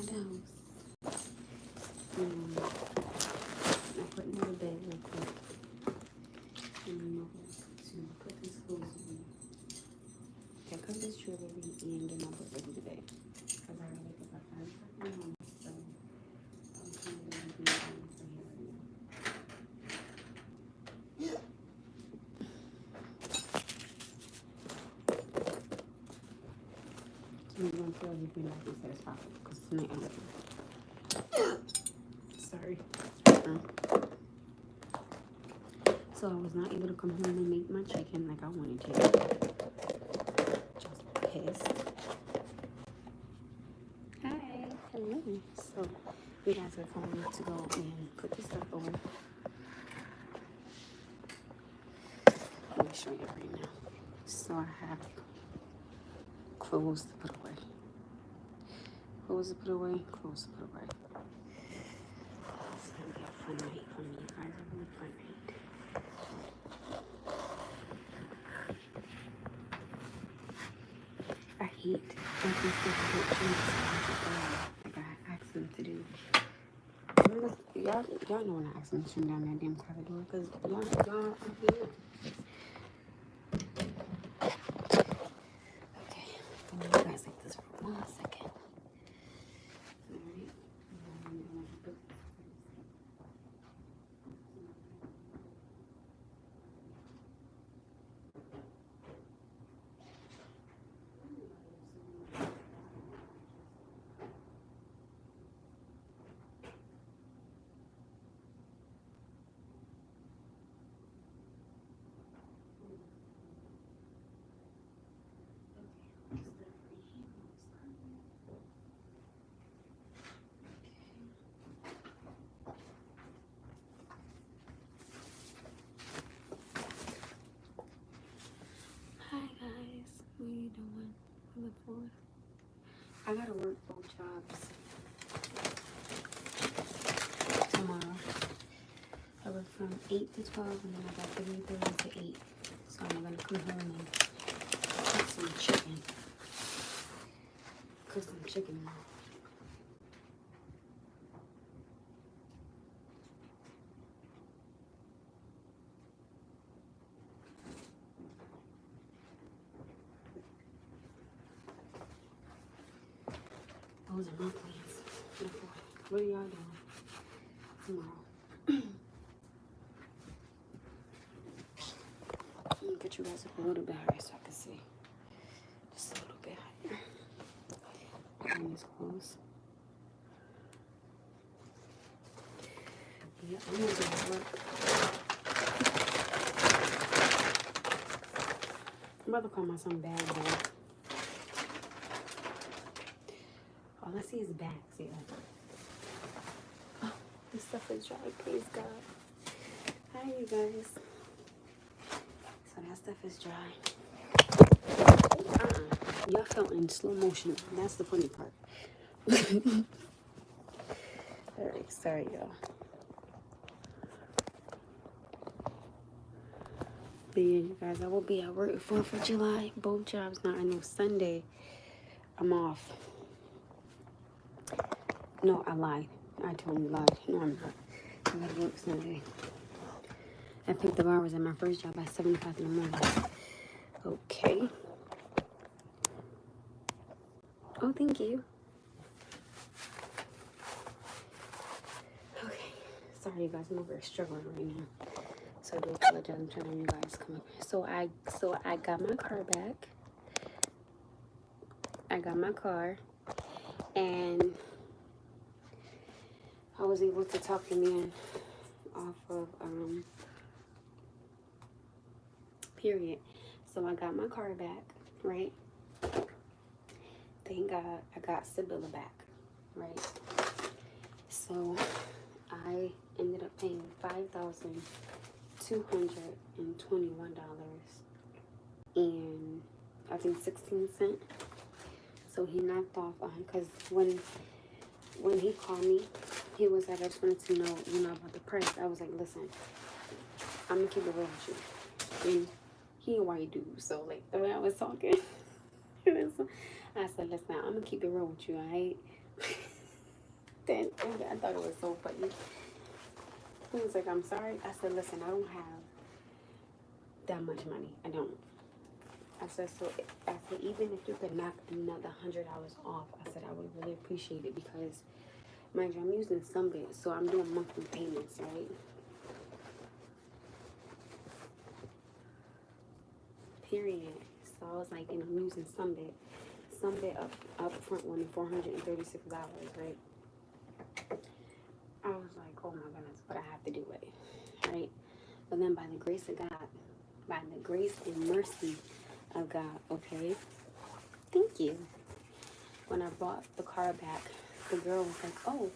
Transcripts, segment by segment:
the house. I put in the bed real quick. And I'm going to put these clothes on. Pick up this jewelry and get my book ready today. Because I gotta wake up at 5 o'clock in the morning. So I'm kind of going to be down for here right now. So I'm going to throw everything back instead of spot because tonight I'm looking. Sorry. So I was not able to come home and make my chicken like I wanted to. Just pissed. Hi. Hello. So you guys are coming to go and put this stuff away. Let me show you right now. So I have clothes to put away. Clothes to put away. Clothes to put away. It's gonna be a fun night for me. You guys are really fun night. I hate making stuff with cheese like I asked them to do. Y'all know when I ask them to turn down that damn closet door because y'all are here. Okay, I'm gonna you guys like this for 1 second. Alright. Hi guys, what are you doing? I look forward. I gotta work both jobs tomorrow. I work from 8 to 12 and then I got 3:30 to 8. So I'm gonna come home and cook some chicken. Cook some chicken now. Those are my plans. What are y'all doing tomorrow? Let me get you guys up a little bit higher so I can see. Just a little bit higher. Bring this close. Yeah, I'm gonna do work. I'm about to call my son bad boy. All I see is bags here. Oh, this stuff is dry. Praise God. Hi, you guys. So that stuff is dry. Y'all felt in slow motion. That's the funny part. Alright, sorry, y'all. But yeah, you guys, I will be at work 4th of July. Both jobs. Now, I know Sunday I'm off. No, I lied. I totally lied. No, I'm not. I gotta work Sunday. I picked up hours at my first job at 7 o'clock in the morning. Okay. Oh, thank you. Okay. Sorry, you guys. I'm over here struggling right now. So I do apologize. I'm trying to you guys come up. So I got my car back. I got my car. And I was able to talk him in off of period. So I got my car back, right? Thank God I got Sibylla back, right? So I ended up paying $5,221 and I think 16 cents. So he knocked off on, because when he called me, he was like, I just wanted to know, about the price. I was like, listen, I'm gonna keep it real with you. And he a white dude, so like the way I was talking, I said, listen, I'm gonna keep it real with you, alright? Then I thought it was so funny. He was like, I'm sorry. I said, listen, I don't have that much money. I don't. I said, even if you could knock another $100 off, I said, I would really appreciate it because, mind you, I'm using some bit, so I'm doing monthly payments, right? Period. So I was like, I'm using some bit up front one $436, right? I was like, oh my goodness, but I have to do it, right? But then by the grace of God, by the grace and mercy of God, okay? Thank you. When I brought the car back, the girl was like, oh,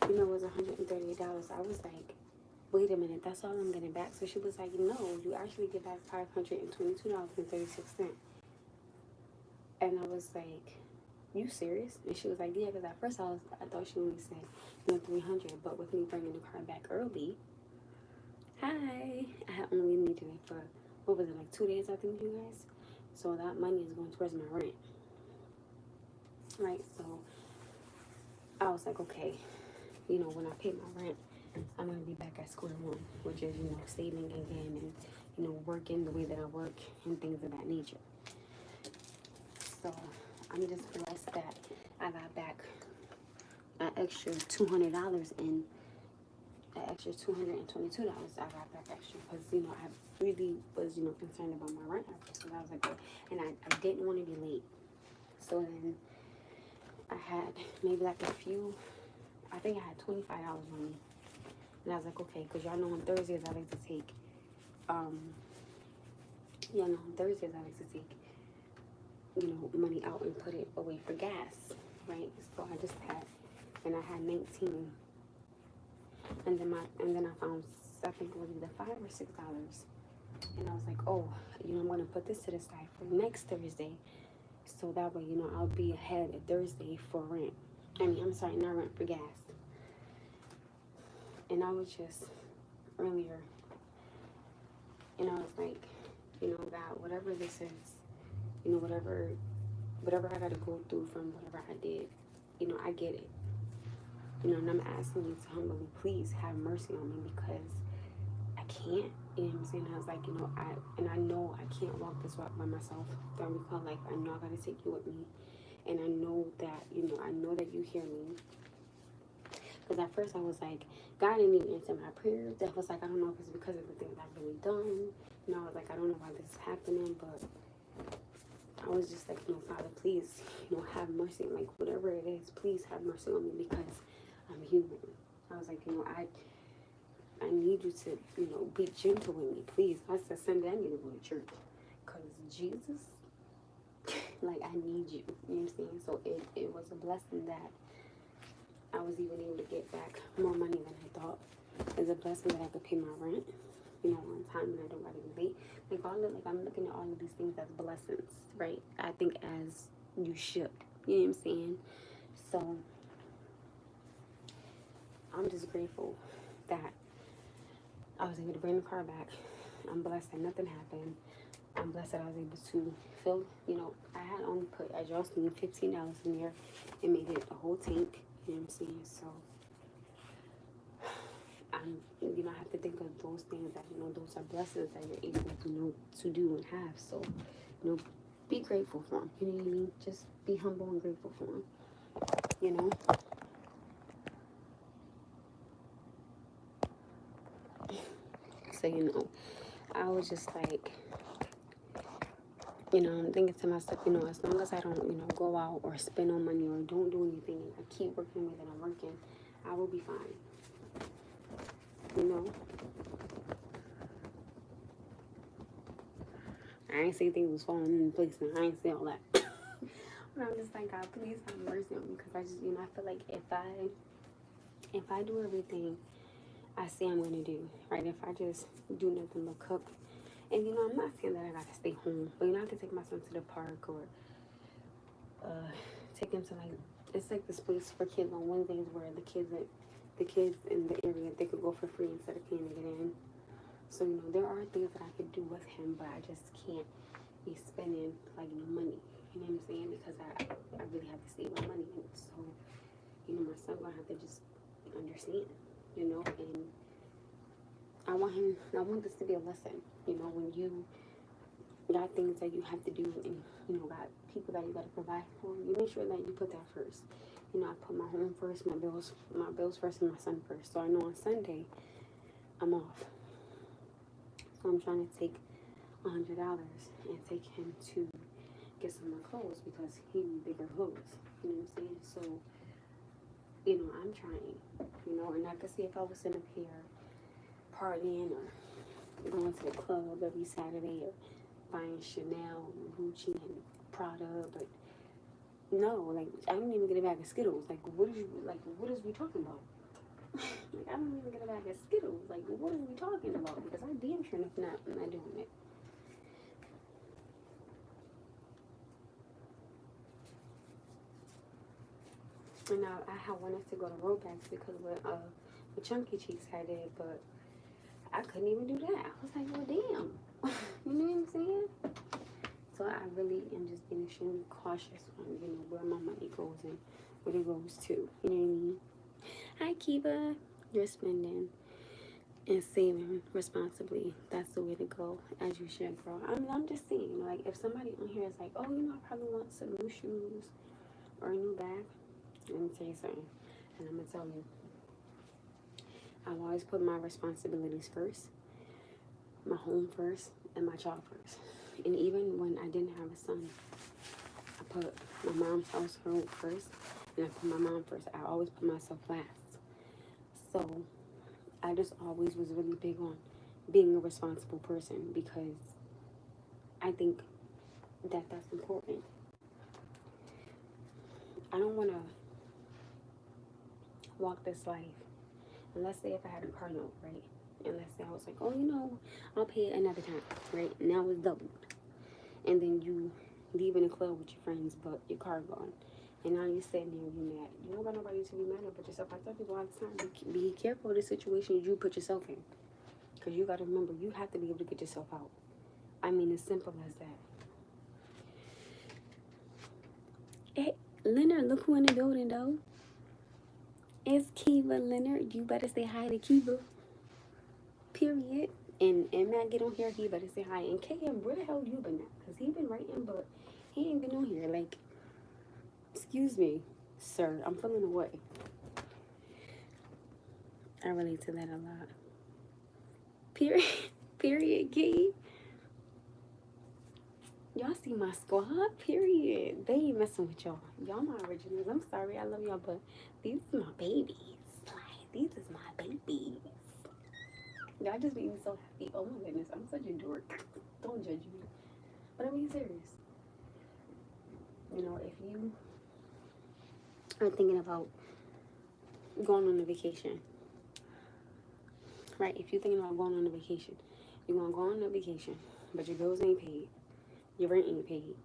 it was $138. I was like, wait a minute, that's all I'm getting back. So she was like, no, you actually get back $522.36. And I was like, you serious? And she was like, yeah, because at first I thought she only said, $300, but with me bringing the car back early, hi, I had only needed it for, what was it, like 2 days, I think, you guys? So that money is going towards my rent, right? So I was like, okay, when I pay my rent, I'm going to be back at square one, which is, saving again and, working the way that I work and things of that nature. So I'm just blessed that I got back an extra $200 and an extra $222 I got back extra because, I really was, concerned about my rent because I was like, and I didn't want to be late. So then I had maybe like I think I had $25 on me. And I was like, okay, because y'all know on Thursdays I like to take, money out and put it away for gas, right? So I just had, and I had 19, and then I found, I think it was either $5 or $6, and I was like, oh, I'm gonna put this to the side for next Thursday, so that way, I'll be ahead of Thursday for rent. I'm sorry, not rent, for gas. And I was just earlier, and I was like, God, whatever this is, whatever I got to go through from whatever I did, I get it. And I'm asking you to humbly, please have mercy on me because I can't. You know what I'm saying? I was like, I know I can't walk this walk by myself. Don't recall life. I know I got to take you with me. And I know that, I know that you hear me. Because at first I was like, God didn't even answer my prayers. I was like, I don't know if it's because of the things I've really done. I was like, I don't know why this is happening, but I was just like, Father, please, have mercy. Like, whatever it is, please have mercy on me because I'm human. I was like, I need you to, be gentle with me, please. I said, Sunday, I need to go to church because Jesus, like, I need you. You know what I'm saying? So it was a blessing that I was even able to get back more money than I thought. It's a blessing that I could pay my rent, on time and I don't gotta be late. Like I'm looking at all of these things as blessings, right? I think as you should. You know what I'm saying? So I'm just grateful that I was able to bring the car back. I'm blessed that nothing happened. I'm blessed that I was able to fill, I had only put, as y'all seen, $15 in there and made it a whole tank. You know what I'm saying? So, I have to think of those things that, those are blessings that you're able to do and have. So, be grateful for them. You know what I mean? Just be humble and grateful for them. So, I was just like, I'm thinking to myself, as long as I don't, go out or spend no money or don't do anything, and I keep working the way that I'm working, I will be fine. I ain't say things was falling into place, and I ain't say all that. But I'm just like, God, please have mercy on me, because I just, I feel like if I do everything I say I'm gonna do, right? If I just do nothing but cook. And, I'm not saying that I gotta stay home, but, I can take my son to the park or take him to, like, it's like this place for kids on Wednesdays where the kids in the area, they could go for free instead of paying to get in. So, there are things that I could do with him, but I just can't be spending, like, money. You know what I'm saying? Because I really have to save my money. And so, my son gonna have to just understand, you know. And I want this to be a lesson, you know, when you got things that you have to do and, you know, got people that you got to provide for, you make sure that you put that first. You know, I put my home first, my bills first, and my son first. So I know on Sunday, I'm off. So I'm trying to take $100 and take him to get some more clothes because he needs bigger clothes. You know what I'm saying? So, you know, I'm trying, you know, and I could see if I was sitting up here partying or going to the club every Saturday or buying Chanel, Gucci, and Prada, but no, like, I don't even get a bag of Skittles. Like, what is we talking about? Like, I don't even get a bag of Skittles. Like, what are we talking about? Because I damn sure enough not doing it. And I wanted to go to Robax because with Chunky Cheeks I did, but I couldn't even do that. I was like, well, damn. You know what I'm saying? So I really am just being extremely cautious on, you know, where my money goes and what it goes to. You know what I mean? Hi, Kiva. You're spending and saving responsibly. That's the way to go, as you should, girl. I'm just saying, like, if somebody on here is like, oh, you know, I probably want some new shoes or a new bag, let me tell you something. And I'm going to tell you, I always put my responsibilities first, my home first, and my child first. And even when I didn't have a son, I put my mom's household first, and I put my mom first. I always put myself last. So I just always was really big on being a responsible person because I think that that's important. I don't want to walk this life, and let's say if I had a car note, right? And let's say I was like, oh, you know, I'll pay it another time, right? Now it's doubled. And then you leave in a club with your friends, but your car gone. And now you're sitting there, you mad. You don't got nobody to be mad at but yourself. I tell people all the time, be careful of the situations you put yourself in. Because you got to remember, you have to be able to get yourself out. I mean, as simple as that. Hey, Leonard, look who in the building, though. It's Kiva Leonard. You better say hi to Kiva. Period. And Matt get on here, he better say hi. And KM, where the hell you been at? Because he been writing, but he ain't been on here. Like, excuse me, sir, I'm feeling away. I relate to that a lot. Period. Period, Key. Y'all see my squad? Period. They ain't messing with y'all. Y'all my originals. I'm sorry, I love y'all, but these is my babies. Like, these is my babies. Y'all just made me so happy. Oh my goodness, I'm such a dork. Don't judge me. But I'm being serious. You know, if you are thinking about going on a vacation, right? If you're thinking about going on a vacation, you're going to go on a vacation, but your bills ain't paid, your rent ain't paid,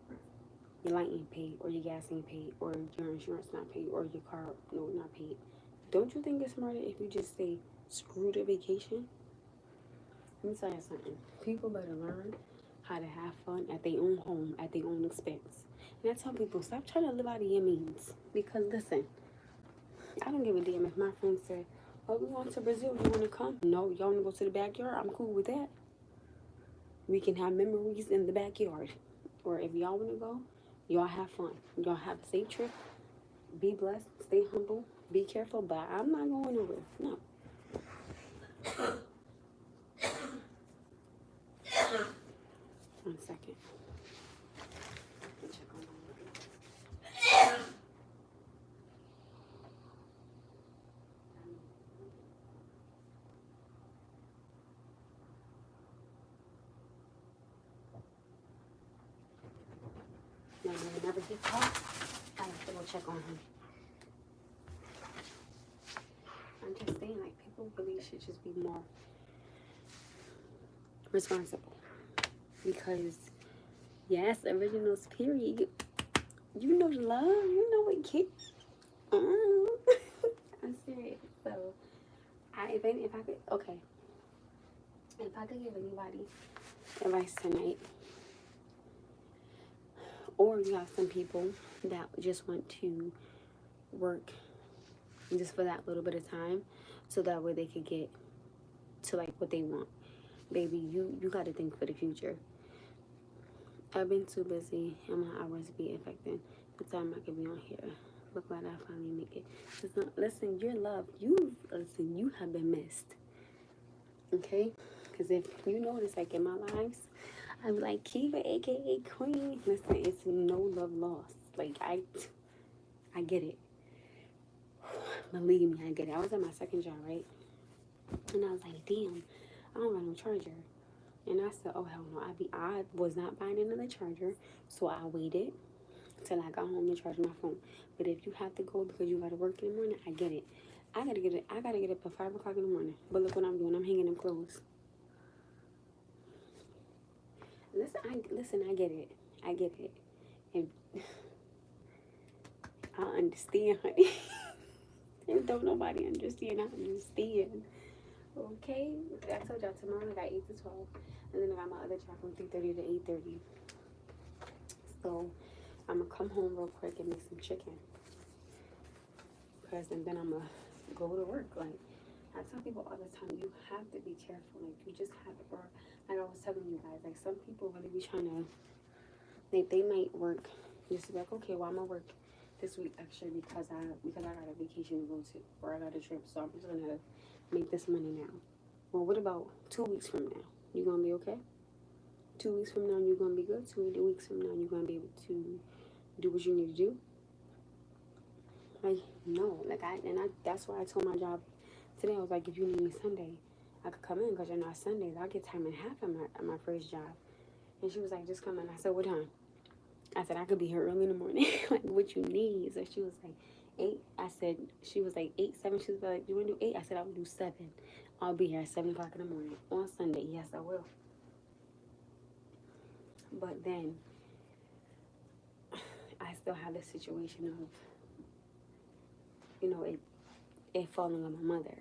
your light ain't paid, or your gas ain't paid, or your insurance not paid, or your car note not paid. Don't you think it's smarter if you just say, screw the vacation? Let me tell you something. People better learn how to have fun at their own home, at their own expense. And I tell people, stop trying to live out of your means. Because listen, I don't give a damn if my friends say, oh, we going to Brazil, you want to come? No, y'all want to go to the backyard? I'm cool with that. We can have memories in the backyard. Or if y'all want to go, y'all have fun. Y'all have a safe trip. Be blessed. Stay humble. Be careful. But I'm not going nowhere. No. One second. Check on my now, whenever he talks, I have to go check on him. I'm just saying, like, people really should just be more responsible. Because, yes, originals, period. You know the love. You know what kids. I'm serious. So, if I could, okay. If I could give anybody advice tonight, or you have some people that just want to work just for that little bit of time, so that way they could get to like what they want. Baby, you got to think for the future. I've been too busy and my hours be affecting the time I could be on here. Look like I finally make it. Listen, you're loved. You have been missed. Okay? Because if you notice, like in my lives, I'm like Kiva, aka Queen. Listen, it's no love lost. Like I get it. Believe me, I get it. I was at my second job, right? And I was like, damn, I don't got no charger. And I said, oh hell no, I was not buying another charger, so I waited till I got home to charge my phone. But if you have to go because you gotta work in the morning, I get it. I gotta get up at 5 o'clock in the morning. But look what I'm doing. I'm hanging them clothes. Listen, I get it. I get it. And I understand, honey. If don't nobody understand, I understand. Okay? I told y'all tomorrow I got 8 to 12. And then I got my other job from 3:30 to 8:30. So I'm gonna come home real quick and make some chicken. And then I'm gonna go to work. Like I tell people all the time, you have to be careful. Like you just have to, or like I was telling you guys, like some people really be trying to, they might work just be like, okay, well I'm gonna work this week extra because I got a vacation to go to, or I got a trip, so I'm just gonna make this money now. Well, what about 2 weeks from now? You gonna be okay? 2 weeks from now, you're gonna be good. 2 weeks from now, you're gonna be able to do what you need to do. Like no, like that's why I told my job today. I was like, if you need me Sunday, I could come in because you're not Sundays. I'll get time and a half at my first job. And she was like, just come in. I said, what time? I said, I could be here early in the morning. Like, what you need? So she was like, 8. I said, she was like 8, 7. She was like, you want to do 8? I said, I would do 7. I'll be here at 7 o'clock in the morning on Sunday. Yes, I will. But then I still have the situation of, you know, it falling on my mother.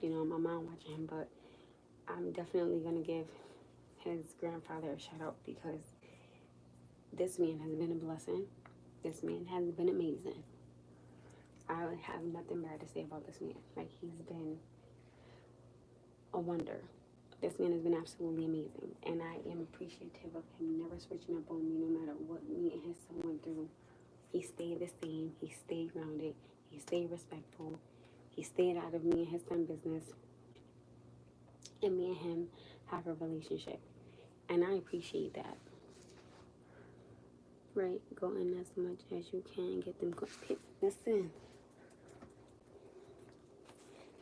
You know, my mom watching him, but I'm definitely going to give his grandfather a shout out because this man has been a blessing. This man has been amazing. I have nothing bad to say about this man. Like, he's been a wonder. This man has been absolutely amazing. And I am appreciative of him never switching up on me no matter what me and his son went through. He stayed the same. He stayed grounded. He stayed respectful. He stayed out of me and his son business. And me and him have a relationship. And I appreciate that. Right? Go in as much as you can. Get them. Listen.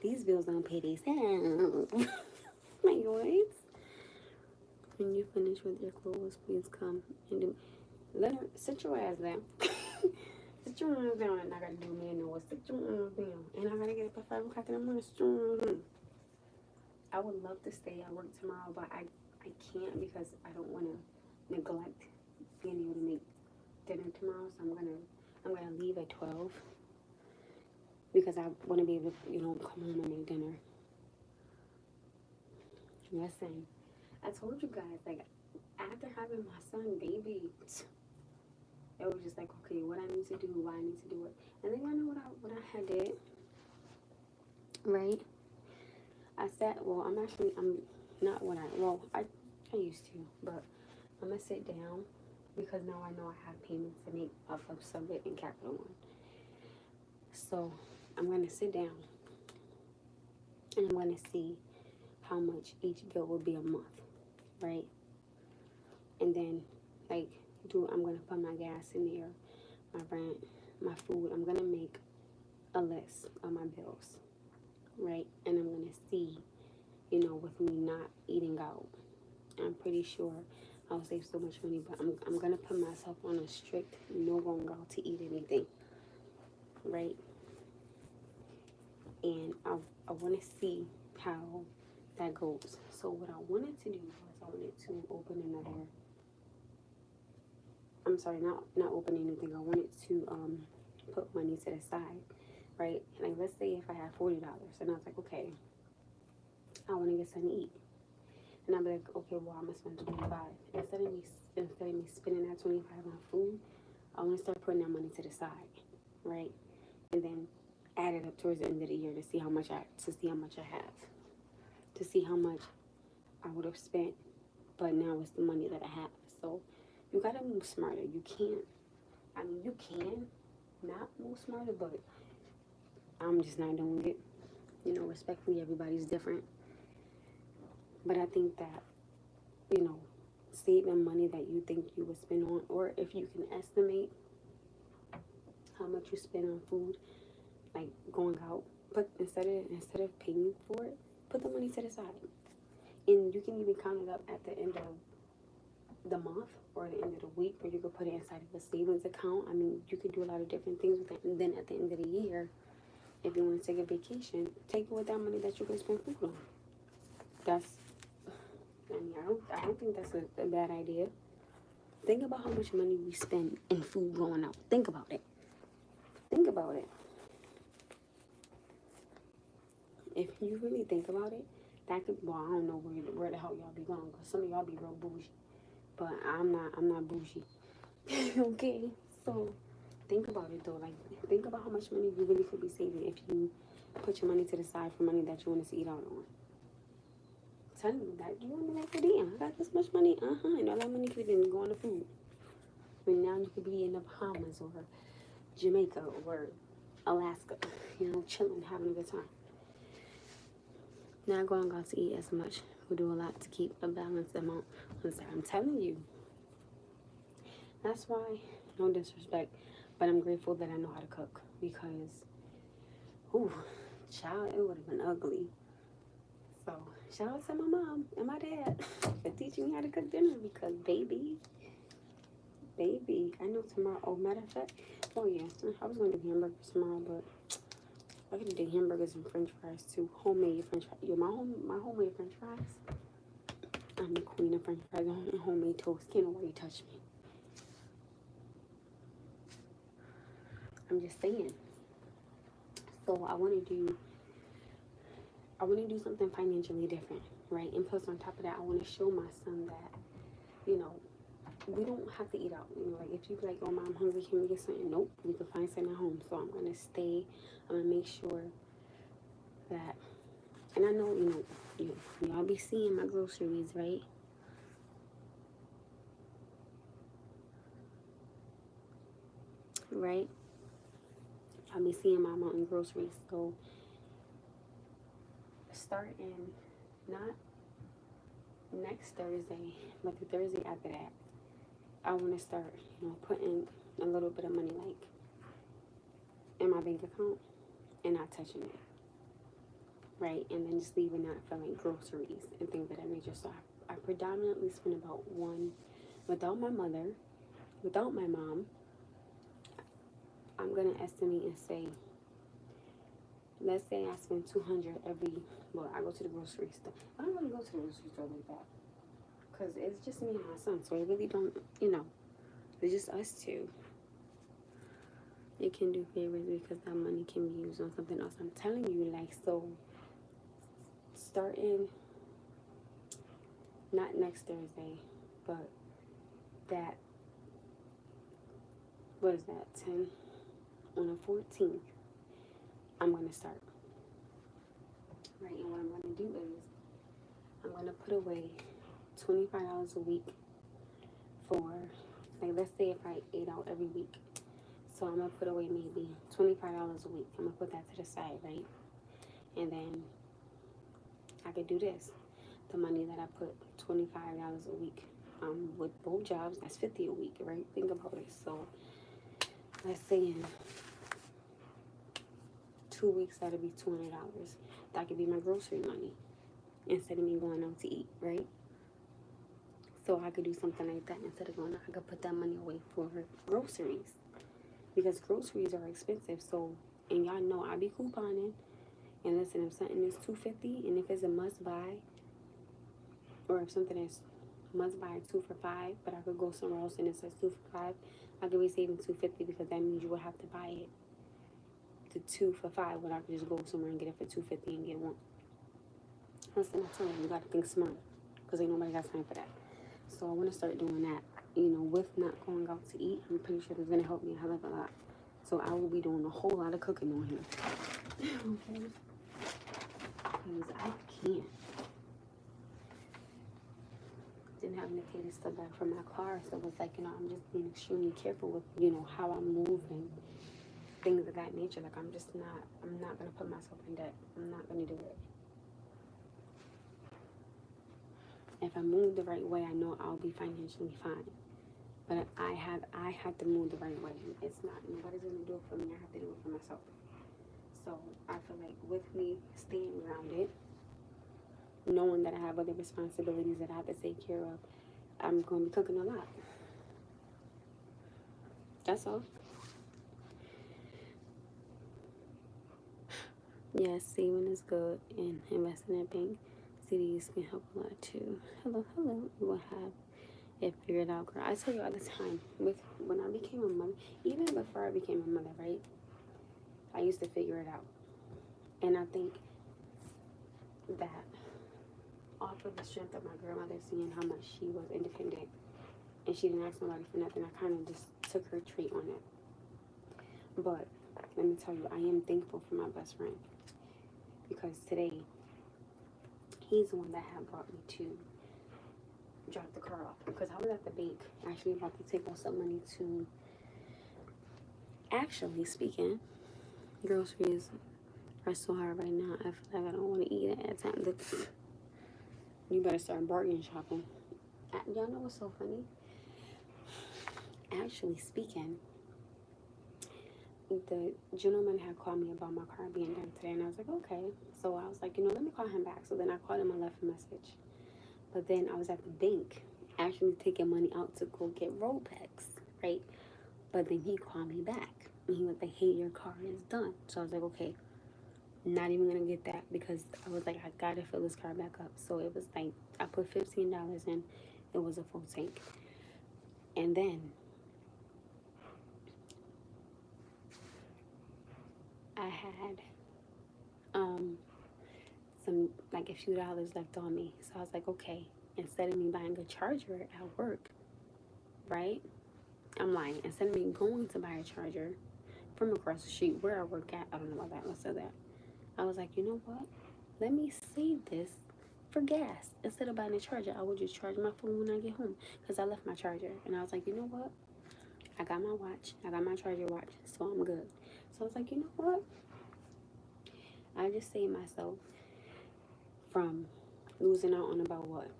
These bills don't pay themselves. My boys. When you finish with your clothes, please come and do. Sit your ass down. Sit your ass down, and I gotta do me and what. Sit your ass down, and I gotta get up at 5 o'clock in the morning. Sit your ass down. I would love to stay at work tomorrow, but I can't because I don't want to neglect being able to make dinner tomorrow. So I'm gonna leave at 12 because I want to be able to, come home and make dinner. Listen, I told you guys, like, after having my son, baby, it was just like, okay, what I need to do, why I need to do it. And then I know what I had did, right? I said, well, I'm not what I used to, but I'm going to sit down because now I know I have payments to make off of Summit and Capital One. So I'm going to sit down and I'm going to see how much each bill will be a month, right? And then, like, I'm going to put my gas in there, my rent, my food. I'm going to make a list of my bills, right? And I'm going to see, with me not eating out, I'm pretty sure I'll save so much money, but I'm going to put myself on a strict no going out to eat anything, right? And I want to see how that goes. So what I wanted to do was I wanted to open another, I'm sorry, not open anything. I wanted to put money to the side, right? Like, let's say if I had $40 and I was like, okay, I want to get something to eat. And I'd be like, okay, well, I'm going to spend $25. Instead of me spending that $25 on food, I want to start putting that money to the side, right? And then add it up towards the end of the year to see how much I have, to see how much I would have spent, but now it's the money that I have. So you gotta move smarter. You can't. I mean, you can not move smarter, but I'm just not doing it. You know, respectfully, everybody's different. But I think that, you know, saving money that you think you would spend on, or if you can estimate how much you spend on food, like going out, but instead of paying for it, put the money to the side. And you can even count it up at the end of the month or the end of the week, or you could put it inside of a savings account. I mean, you could do a lot of different things with it. And then at the end of the year, if you want to take a vacation, take it with that money that you can spend food on. I don't think that's a bad idea. Think about how much money we spend in food going out. Think about it. Think about it. If you really think about it, that could, well, I don't know where the hell y'all be going, because some of y'all be real bougie. But I'm not bougie. Okay? So think about it though. Like, think about how much money you really could be saving if you put your money to the side for money that you want to eat out on. Tell me that you want to be like, well, damn, I got this much money. And all that money could have been going to food. But now you could be in the Bahamas or Jamaica or Alaska, you know, chilling, having a good time. Not going out to eat as much. We do a lot to keep a balanced amount on the side. I'm telling you. That's why, no disrespect, but I'm grateful that I know how to cook, because, ooh, child, it would have been ugly. So, shout out to my mom and my dad for teaching me how to cook dinner, because, baby, I know tomorrow, oh, matter of fact, oh yeah, I was going to do hamburgers tomorrow, but I could do hamburgers and french fries too, homemade french fries. Yo, my homemade french fries, I'm the queen of french fries and homemade toast. Can't nobody touch me. I'm just saying. So I want to do something financially different, right? And plus on top of that, I want to show my son that, you know, we don't have to eat out. You know, like if you be like, oh, Mom, I'm hungry, can we get something? Nope, we can find something at home. So I'm going to stay. I'm going to make sure that, and I know, you know, y'all be seeing my groceries, right? Right? I'll be seeing my mountain groceries. So starting not next Thursday, but the Thursday after that, I want to start, you know, putting a little bit of money, like, in my bank account and not touching it, right? And then just leaving that for, like, groceries and things of that nature. So I predominantly spend about without my mother, without my mom, I'm going to estimate and say, let's say I spend $200 I go to the grocery store. I don't really go to the grocery store like that, because it's just me and my son, so I really don't, you know, it's just us two. It can do favors because that money can be used on something else. I'm telling you, like, so starting, not next Thursday, but that, what is that, 10? On the 14th, I'm going to start. Right, and what I'm going to do is, I'm going to put away $25 a week for, like, let's say if I ate out every week. So I'm going to put away maybe $25 a week. I'm going to put that to the side, right? And then I could do this. The money that I put, $25 a week, with both jobs, that's $50 a week, right? Think about it. So let's say in 2 weeks, that'll be $200. That could be my grocery money instead of me going out to eat, right? So I could do something like that instead of going out. I could put that money away for groceries, because groceries are expensive. So, and y'all know I be couponing. And listen, if something is $2.50, and if it's a must buy, or if something is must buy 2 for $5, but I could go somewhere else and it says 2 for $5, I could be saving $2.50, because that means you would have to buy it the 2 for $5 when I could just go somewhere and get it for $2.50 and get one. Listen, I tell you gotta think smart, because ain't nobody got time for that. So I want to start doing that, you know, with not going out to eat. I'm pretty sure it's gonna help me a hell of a lot. So I will be doing a whole lot of cooking on here. okay? Because I can't. Didn't have any pay to step back from my car, so it was like, you know, I'm just being extremely careful with, you know, how I move and things of that nature. Like, I'm not gonna put myself in debt. I'm not gonna do it. If I move the right way, I know I'll be financially fine. But I have to move the right way. It's not, nobody's gonna do it for me. I have to do it for myself. So I feel like with me staying grounded, knowing that I have other responsibilities that I have to take care of, I'm going to be cooking a lot. That's all. Yes, saving is good, and investing in bank CDs can help a lot too. Hello, hello. You will have it figured out, girl. I tell you all the time, when I became a mother, even before I became a mother, right? I used to figure it out. And I think that off of the strength of my grandmother seeing how much she was independent and she didn't ask nobody for nothing, I kind of just took her trait on it. But let me tell you, I am thankful for my best friend, because today he's the one that had brought me to drop the car off, because I was at the bank actually about to take out some money to, actually speaking, groceries are so hard right now. I feel like I don't want to eat it at times. You better start bargain shopping. Y'all know what's so funny? Actually speaking, the gentleman had called me about my car being done today, and I was like, okay. So I was like, you know, let me call him back. So then I called him and left a message. But then I was at the bank actually taking money out to go get rollbacks, right? But then he called me back. And he was like, hey, your car is done. So I was like, okay, not even gonna get that, because I was like, I gotta fill this car back up. So it was like, I put $15 in, it was a full tank. And then I had some, like, a few dollars left on me. So I was like, okay, instead of me buying a charger at work, right? I'm lying. Instead of me going to buy a charger from across the street where I work at, I don't know why that was said that. I was like, you know what? Let me save this for gas. Instead of buying a charger, I would just charge my phone when I get home, because I left my charger. And I was like, you know what? I got my watch. I got my charger watch, so I'm good. So I was like, you know what? I just saved myself from losing out on about what?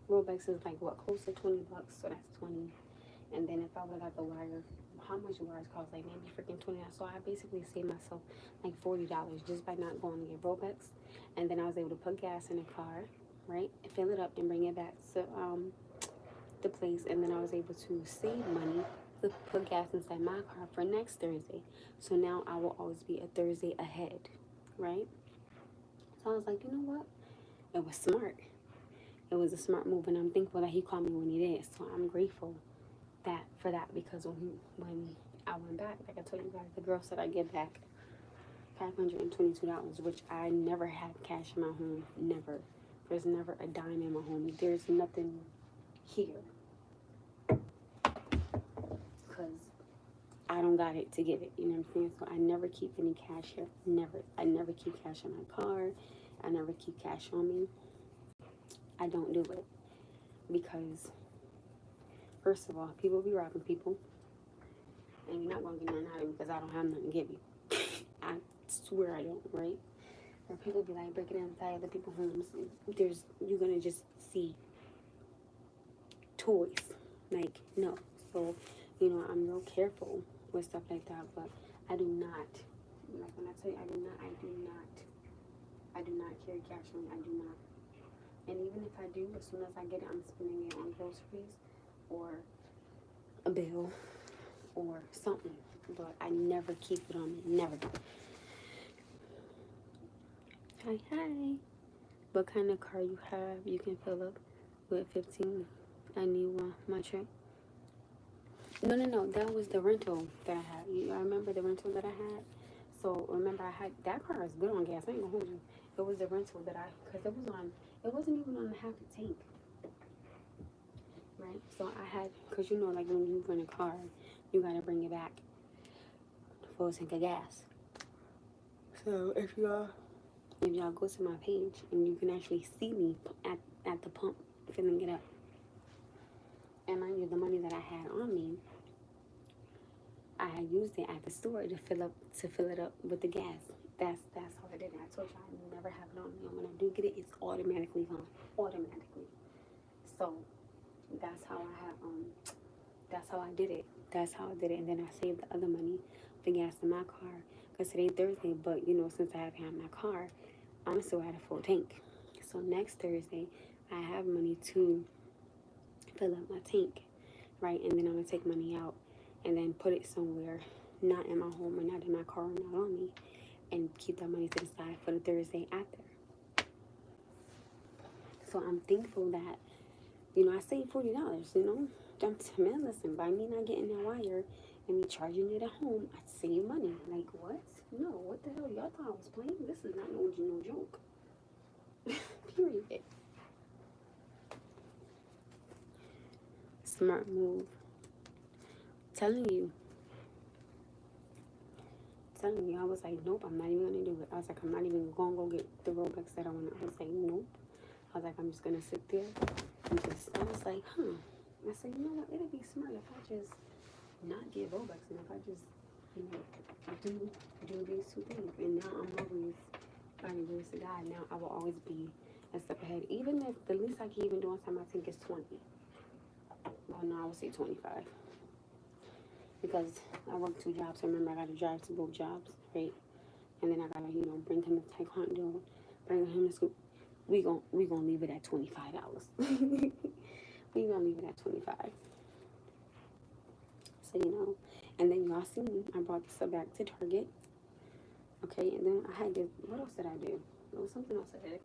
Rolex is like what, close to $20, so that's 20. And then if I would have got the wire, how much wires cost? Like maybe freaking $20. So I basically saved myself like $40 just by not going to get Rolex. And then I was able to put gas in the car, right? Fill it up and bring it back to the place. And then I was able to save money to put gas inside my car for next Thursday. So now I will always be a Thursday ahead, right? So I was like, you know what? It was smart. It was a smart move, and I'm thankful that he called me when he did. So I'm grateful for that, because when I went back, like I told you guys, the girl said I get back $522, which I never had cash in my home. Never. There's never a dime in my home. There's nothing here, because I don't got it to give it. You know what I'm saying? So I never keep any cash here. Never. I never keep cash in my car. I never keep cash on me. I don't do it, because first of all, people be robbing people, and you're not gonna get nothing out of me because I don't have nothing to give you. I swear I don't, right? Or people be like breaking inside other people's homes. You're gonna just see toys. Like, no. So, you know, I'm real careful with stuff like that, but I do not, like when I tell you I do not carry cash on me. I do not. And even if I do, as soon as I get it, I'm spending it on groceries or a bill or something. But I never keep it on me. Never. Hi, hi. What kind of car you have? You can fill up with 15. I need one. My trip. No. That was the rental that I had. I remember the rental that I had. So remember, I had that car is good on gas. I ain't gonna hold you. It was the rental that because it wasn't even on half the tank. Right? So I had, because you know, like when you rent a car, you gotta bring it back full tank of gas. So if y'all go to my page and you can actually see me at the pump filling it up. And mind you, the money that I had on me, I had used it at the store to fill it up with the gas. That's how I did it. I told you I never have it on me. And when I do get it, it's automatically gone. Automatically. So that's how I did it. That's how I did it. And then I saved the other money for gas in my car. Because today's Thursday, but since I haven't had my car, I'm still at a full tank. So next Thursday, I have money to fill up my tank, right? And then I'm gonna take money out and then put it somewhere, not in my home or not in my car or not on me, and keep that money to the side for the Thursday after. So I'm thankful that, I saved $40, Man, listen, by me not getting that wire and me charging it at home, I save money. Like, what? No, what the hell? Y'all thought I was playing? This is not no joke. Period. Smart move. Telling you, I was like, nope, I'm not even gonna do it. I was like, I'm not even gonna go get the Robux that I want. I was like, nope. I was like, I'm just gonna sit there and I was like, I said, you know what, it'd be smart if I just not get Robux and if I just, do these two things. And now I'm always, by the grace of God, now I will always be a step ahead. Even if the least I can even do on time I think is 20. Well, no, I would say 25. Because I work 2 jobs. So remember, I got to drive to both jobs, right? And then I got to, bring him to Taekwondo, bring him to school. We gonna leave it at $25. We gonna leave it at 25. So, and then y'all see me. I brought this stuff back to Target. Okay, and then I had to, what else did I do? There was something else I did.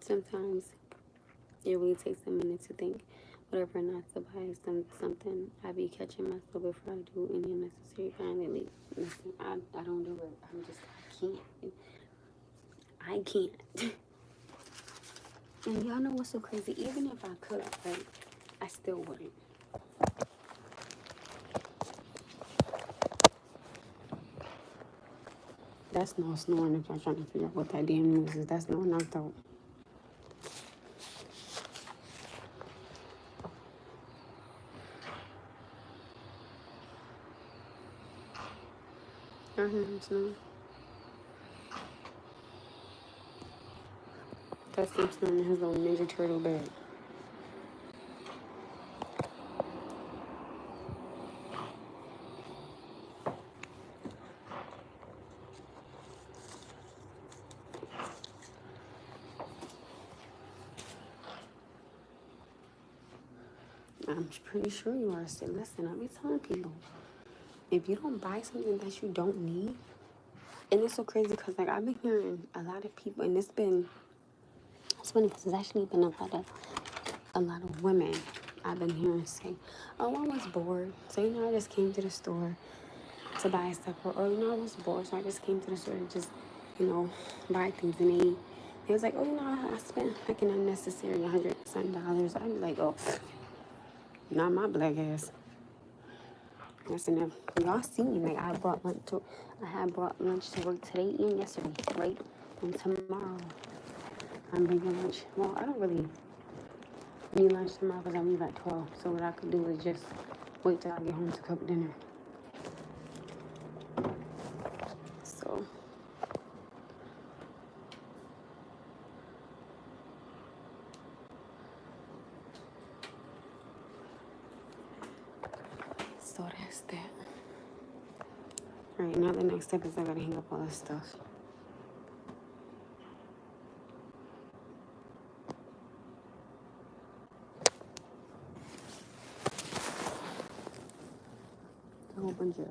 Sometimes it really takes a minute to think whatever not to buy something. I be catching myself before I do any unnecessary buying. Listen, I don't do it. I can't. And y'all know what's so crazy? Even if I could, right, I still wouldn't. That's no snoring if y'all trying to figure out what that damn news is. That's no knocked out. I hear him snoring. That's him snoring in his little Ninja Turtle bed. I'm pretty sure you are. So listen, I be telling people, if you don't buy something that you don't need, and it's so crazy because I've been hearing a lot of people, and it's funny because it's actually been a lot of women I've been hearing say, oh, I was bored, so I just came to the store to buy stuff, or I was bored, so I just came to the store to just buy things, and they was like, oh, I spent like an unnecessary $100 something. I'd be like, oh, not my black ass. Listen, if y'all see me, I had brought lunch to work today and yesterday, right? And tomorrow I'm bringing lunch. Well, I don't really need lunch tomorrow because I leave at 12. So what I could do is just wait till I get home to cook dinner. So that's that. Alright, now the next step is I gotta hang up all this stuff. A whole bunch of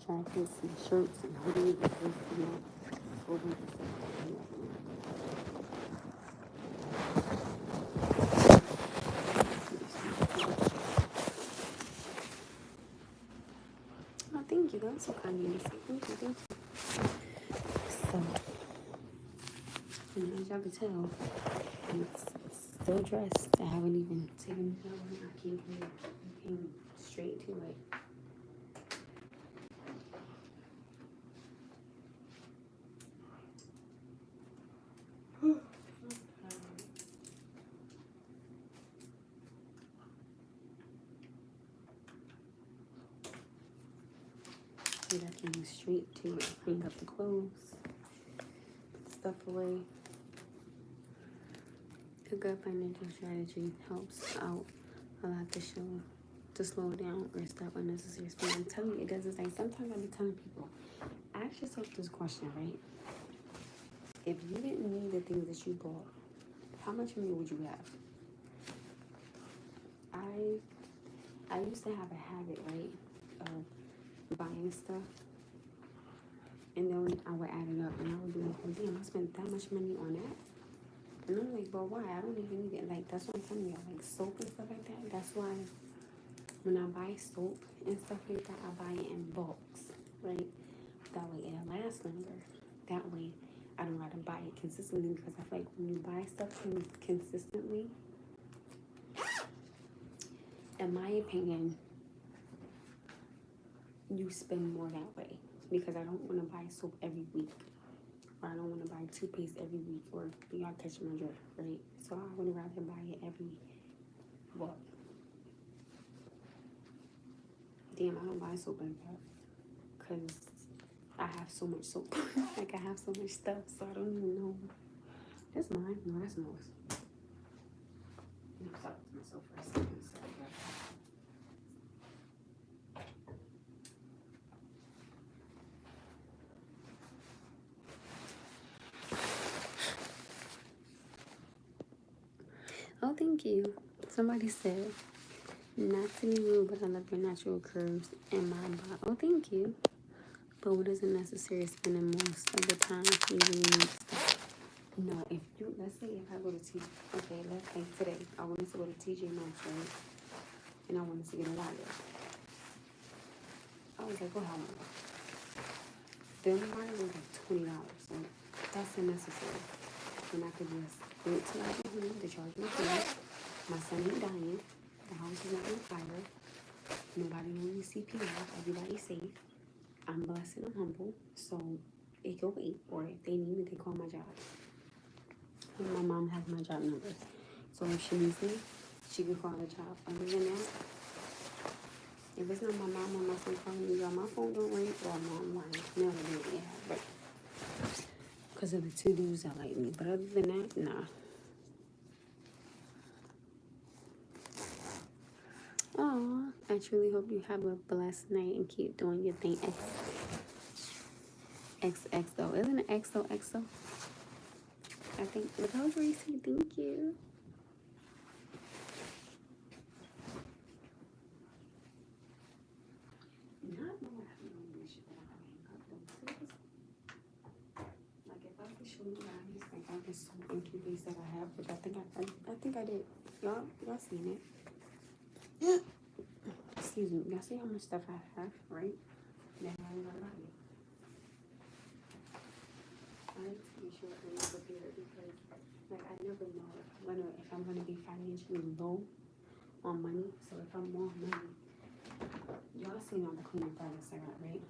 jackets and shirts and hoodies and this and that. A whole bunch of stuff. Oh, thank you. That's so kind of you to say. Thank you. So, as y'all can tell, still dressed. I haven't even taken a shower. I came straight to it. I came straight to it. Clean up the clothes, put stuff away. A good financial strategy helps out a lot to slow down or stop unnecessary spending. I'm telling you, it doesn't say. Sometimes I be telling people, ask yourself this question, right? If you didn't need the things that you bought, how much money would you have? I used to have a habit, right, of buying stuff, and then I would add it up, and I would be like, oh damn, I spent that much money on that. And I'm like, but why? I don't even need it. Like, that's what I'm telling you. Like, soap and stuff like that. That's why when I buy soap and stuff like that, I buy it in bulks, right? That way it'll last longer. That way I don't gotta buy it consistently, because I feel like when you buy stuff consistently, in my opinion, you spend more that way. Because I don't want to buy soap every week. Or I don't want to buy toothpaste every week, or y'all catch my drift, right? So I would rather buy it every, what? Damn, I don't buy soap like that. Because I have so much soap. Like, I have so much stuff, so I don't even know. That's mine. No, that's Noah's. I'm talking to myself for a second. Sorry about that. Oh, thank you. Somebody said, not to be rude, but I love your natural curves and my body. Oh, thank you. But what isn't necessary spending most of the time you really need stuff? No, if you, let's say if I go to TJ, okay, let's say today, I wanted to go to TJ Maxx, right? And I wanted to get a wire. I was like, oh, how much? Then the wire was like $20. So that's unnecessary. And I could just wait till I get home to charge my phone. My son ain't dying. The house is not on fire. Nobody knows CPR. Everybody's safe. I'm blessed and I'm humble. So it can wait. Or if they need me, they call my job. And my mom has my job number. So if she needs me, she can call the job. Other than that, if it's not my mom or my son calling me, my phone don't ring, or I'm lying. Never did, yeah. But because of the two dudes that like me. But other than that, nah. Oh, I truly hope you have a blessed night and keep doing your thing. XXO. Isn't it XOXO? I think. Look how Gracie. Thank you. Not more shit that I hang up. Like, if I could show you guys, like, all this incubator that I have, which I think I did. Y'all seen it? Yeah. Excuse me. Y'all see how much stuff I have, right? Then I ain't gonna lie. I like to be sure I'm prepared, because, like, I never know if I'm gonna be financially low on money. So if I'm more money, y'all seen all the cleaning products I got, right?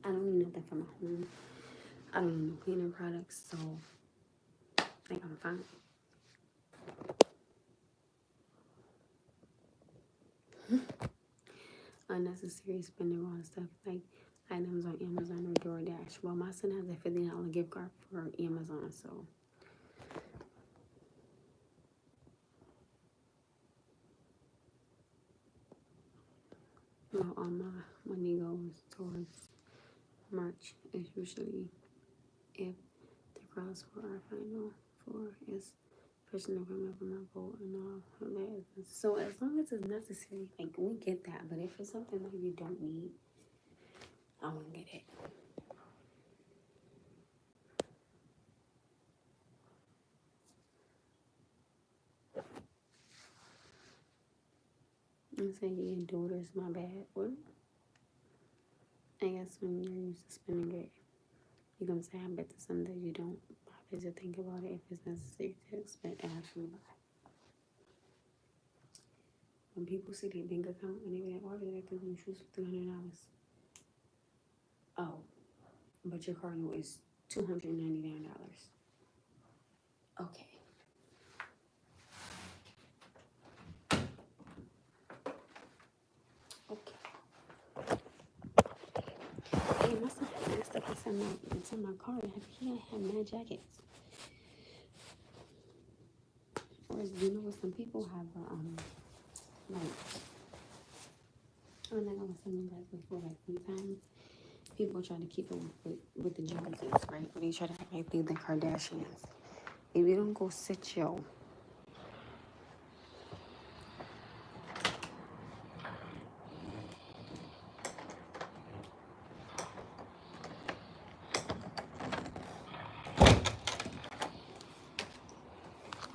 I don't need nothing for my home. I don't need no cleaning products, so I think I'm fine. Unnecessary spending on stuff like items on Amazon or DoorDash. Well, my son has a $50 gift card for Amazon, so well, all my money goes towards merch. It's usually if the crowds for our final four is pushing the rim of my vote and all of that. So as long as it's necessary, like, we get that. But if it's something that you don't need, I won't get it. And say your daughter's my bad. What? I guess when you're used to spending it, you're gonna say I bet to something that you don't is to think about it. If it's necessary to expect, absolutely buy. When people see their bank account and they be like, "Why did I think you choose $300?" Oh, but your car note is $299. Okay. Okay. Hey, my son had that stuff inside my car. He had mad jackets. Or you know what? Some people have like I think I was saying that before. Like sometimes people try to keep it with the Joneses, right? Or they try to act like they the Kardashians. If you don't go sit your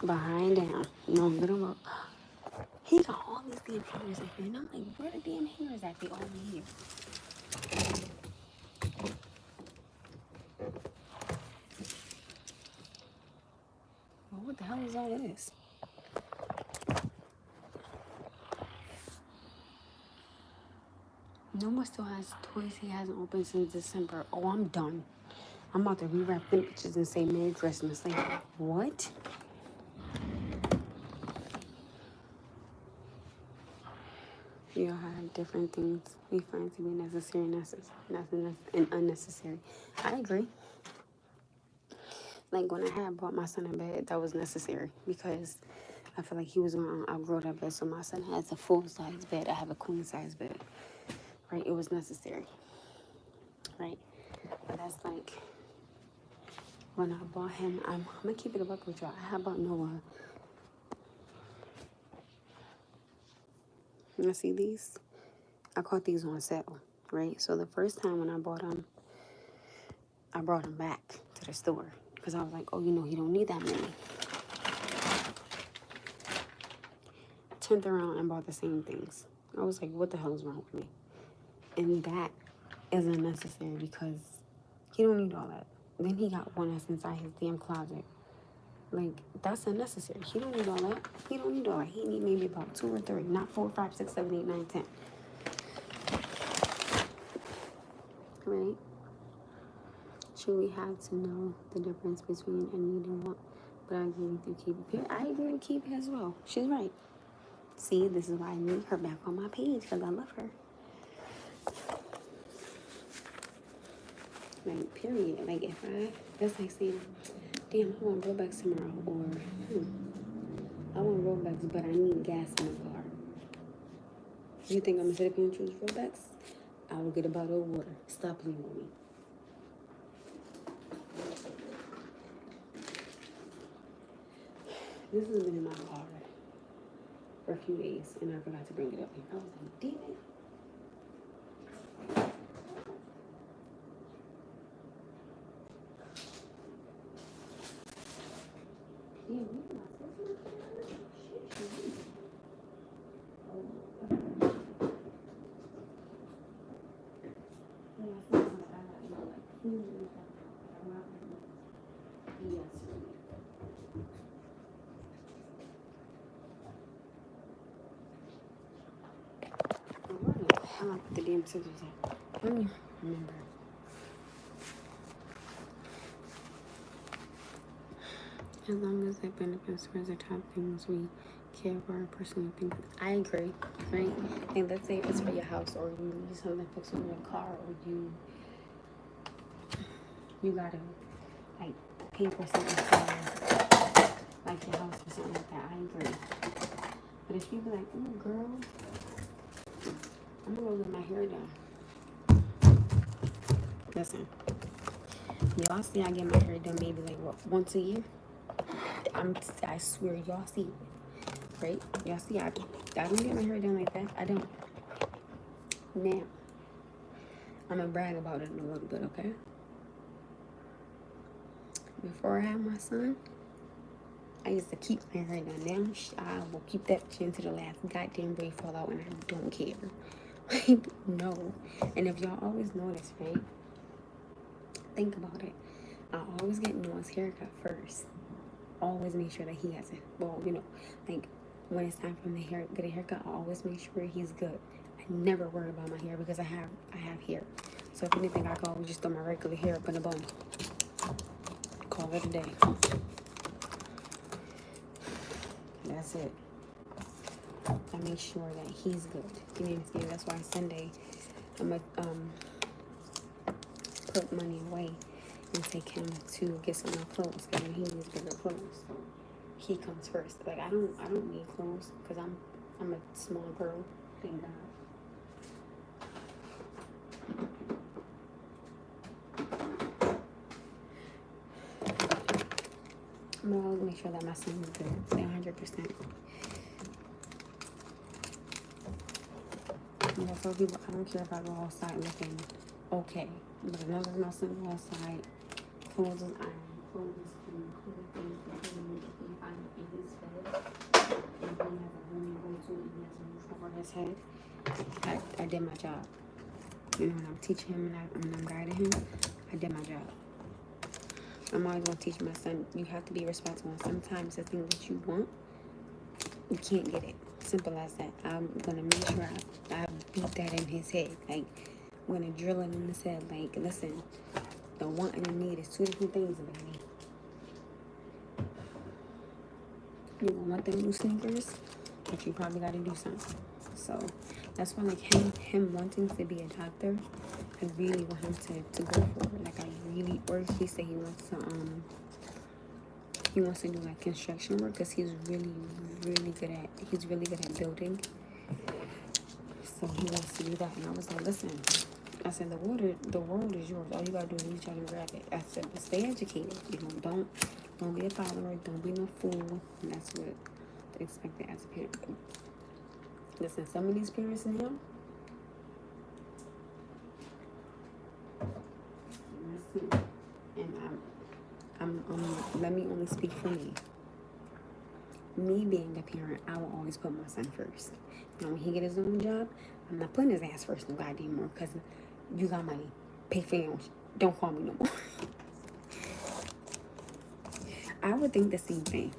behind down, no little look. He got all these damn hangers in here, and I'm like, where the damn hangers at? They all in here. Well, what the hell is all this? Noah still has toys he hasn't opened since December. Oh, I'm done. I'm about to rewrap them bitches and say Merry Christmas. Like, what? We all have different things we find to be necessary and unnecessary. I agree. Like, when I had bought my son a bed, that was necessary because I feel like he was going to outgrow that bed. So my son has a full-size bed. I have a queen-size bed. Right? It was necessary. Right? But that's like, when I bought him, I'm going to keep it a buck with y'all. I had bought Noah. You see these? I caught these on sale. Right? So the first time when I bought them, I brought him back to the store. Because I was like, oh, he don't need that many. Turned around and bought the same things. I was like, what the hell is wrong with me? And that is unnecessary because he don't need all that. Then he got one that's inside his damn closet. Like, that's unnecessary. He don't need all that. He don't need all that. He need maybe about 2 or 3, not 4, 5, 6, 7, 8, 9, 10. Right? Truly have to know the difference between a need and want. But I agree with you, Keep. I agree with Keep as well. She's right. See, this is why I need her back on my page because I love her. Like, period. Like, that's like saying, damn, I want Robux tomorrow, or, I want Robux, but I need gas in the car. You think I'm gonna sit up here and choose Robux? I will get a bottle of water. Stop playing with me. This has been in my car for a few days, and I forgot to bring it up here. I was like, damn it. How I put the damn scissors at? Let me remember. As long as it benefits towards the top things we care for our personal things. I agree, right? And let's say if it's for your house, or you need something fixed on your car, or you gotta like pay for something for like your house or something like that. I agree. But if you be like, oh girl, I'm gonna go get my hair done. Listen, y'all see I get my hair done maybe like what, once a year? I swear y'all see it, right? Y'all see I don't get my hair done like that. I don't. Now, I'm gonna brag about it in a little bit, okay? Before I had my son, I used to keep my hair done. Now I will keep that chin to the last goddamn braid fall out, and I don't care. Like, no. And if y'all always notice, right? Think about it. I always get Noah's haircut first. Always make sure that he has it. Well, like when it's time for him to get a haircut, I always make sure he's good. I never worry about my hair because I have hair. So if anything, I can always just throw my regular hair up in a bun. Call it a day. That's it. I make sure that he's good. You know what I'm saying? That's why Sunday I'm gonna put money away and take him to get some more clothes because he needs bigger clothes. So he comes first. Like I don't need clothes because I'm a small girl. Thank God. I'm gonna always make sure that my son is good. Stay 100%. So people, I don't care if I go outside looking okay, but as long as my son go outside, clothes is iron, clothes is clean, clothes is clean, if he find it in his bed, and he has a room to go to, and he has a roof over his head, I did my job. When I'm teaching him and I'm guiding him, I did my job. I'm always going to teach my son, you have to be responsible. And sometimes the thing that you want, you can't get it. Simple as that. I'm going to make sure I beat that in his head. Like, I'm going to drill it in his head. Like, listen, the want and the need is two different things, baby. You're going to want them new sneakers, but you probably got to do something. So, that's why, like, him wanting to be a doctor, I really want him to go for it. Like, or he said he wants to do like construction work because he's really good at building. So he wants to do that. And I was like, listen, I said the world is yours. All you gotta do is reach out and grab it. I said, but stay educated. Don't be a follower. Don't be no fool. And that's what they expect as a parent. Listen, some of these parents now. And let me only speak for me. Me being a parent, I will always put my son first. When he get his own job, I'm not putting his ass first no goddamn more because you got money. Pay for your own shit. Don't call me no more. I would think the same thing.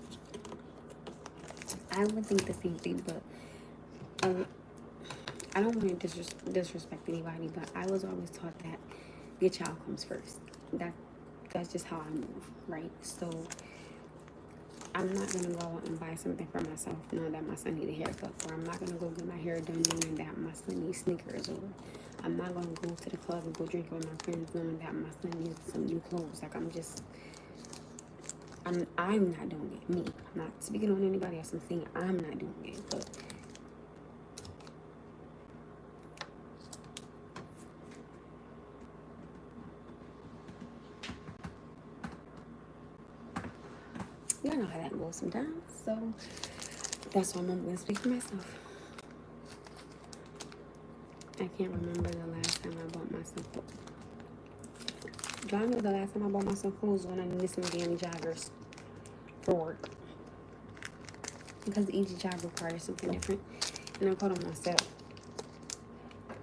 But I don't want to disrespect anybody, but I was always taught that your child comes first. That's just how I move, right? So I'm not gonna go out and buy something for myself knowing that my son needs a haircut, or I'm not gonna go get my hair done knowing that my son needs sneakers, or I'm not gonna go to the club and go drink with my friends knowing that my son needs some new clothes. Like I'm not doing it. Me. I'm not speaking on anybody else. I'm saying I'm not doing it. But y'all know how that goes sometimes. So that's why I'm going to speak for myself. I can't remember the last time I bought myself clothes. Y'all know the last time I bought myself clothes when I needed some damn joggers for work. Because each job requires something different. And I caught them on sale.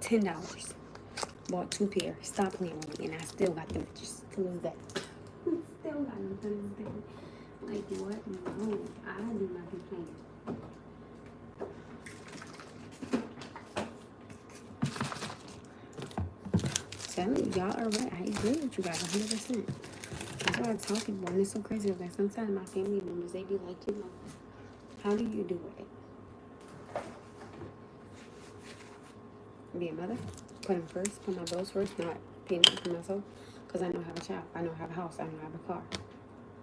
$10. Bought 2 pairs. Stop playing with me. And I still got them just to lose that. Still got them to lose that. Like what? No, I do not complain. Tell me, y'all are right. I agree with you guys 100%. That's why I tell people, and it's so crazy. Like sometimes my family members, they be like, how do you do it? Be a mother, put him first, put my bills first, not paying for myself, because I know I have a child, I know I have a house, I know I have a car.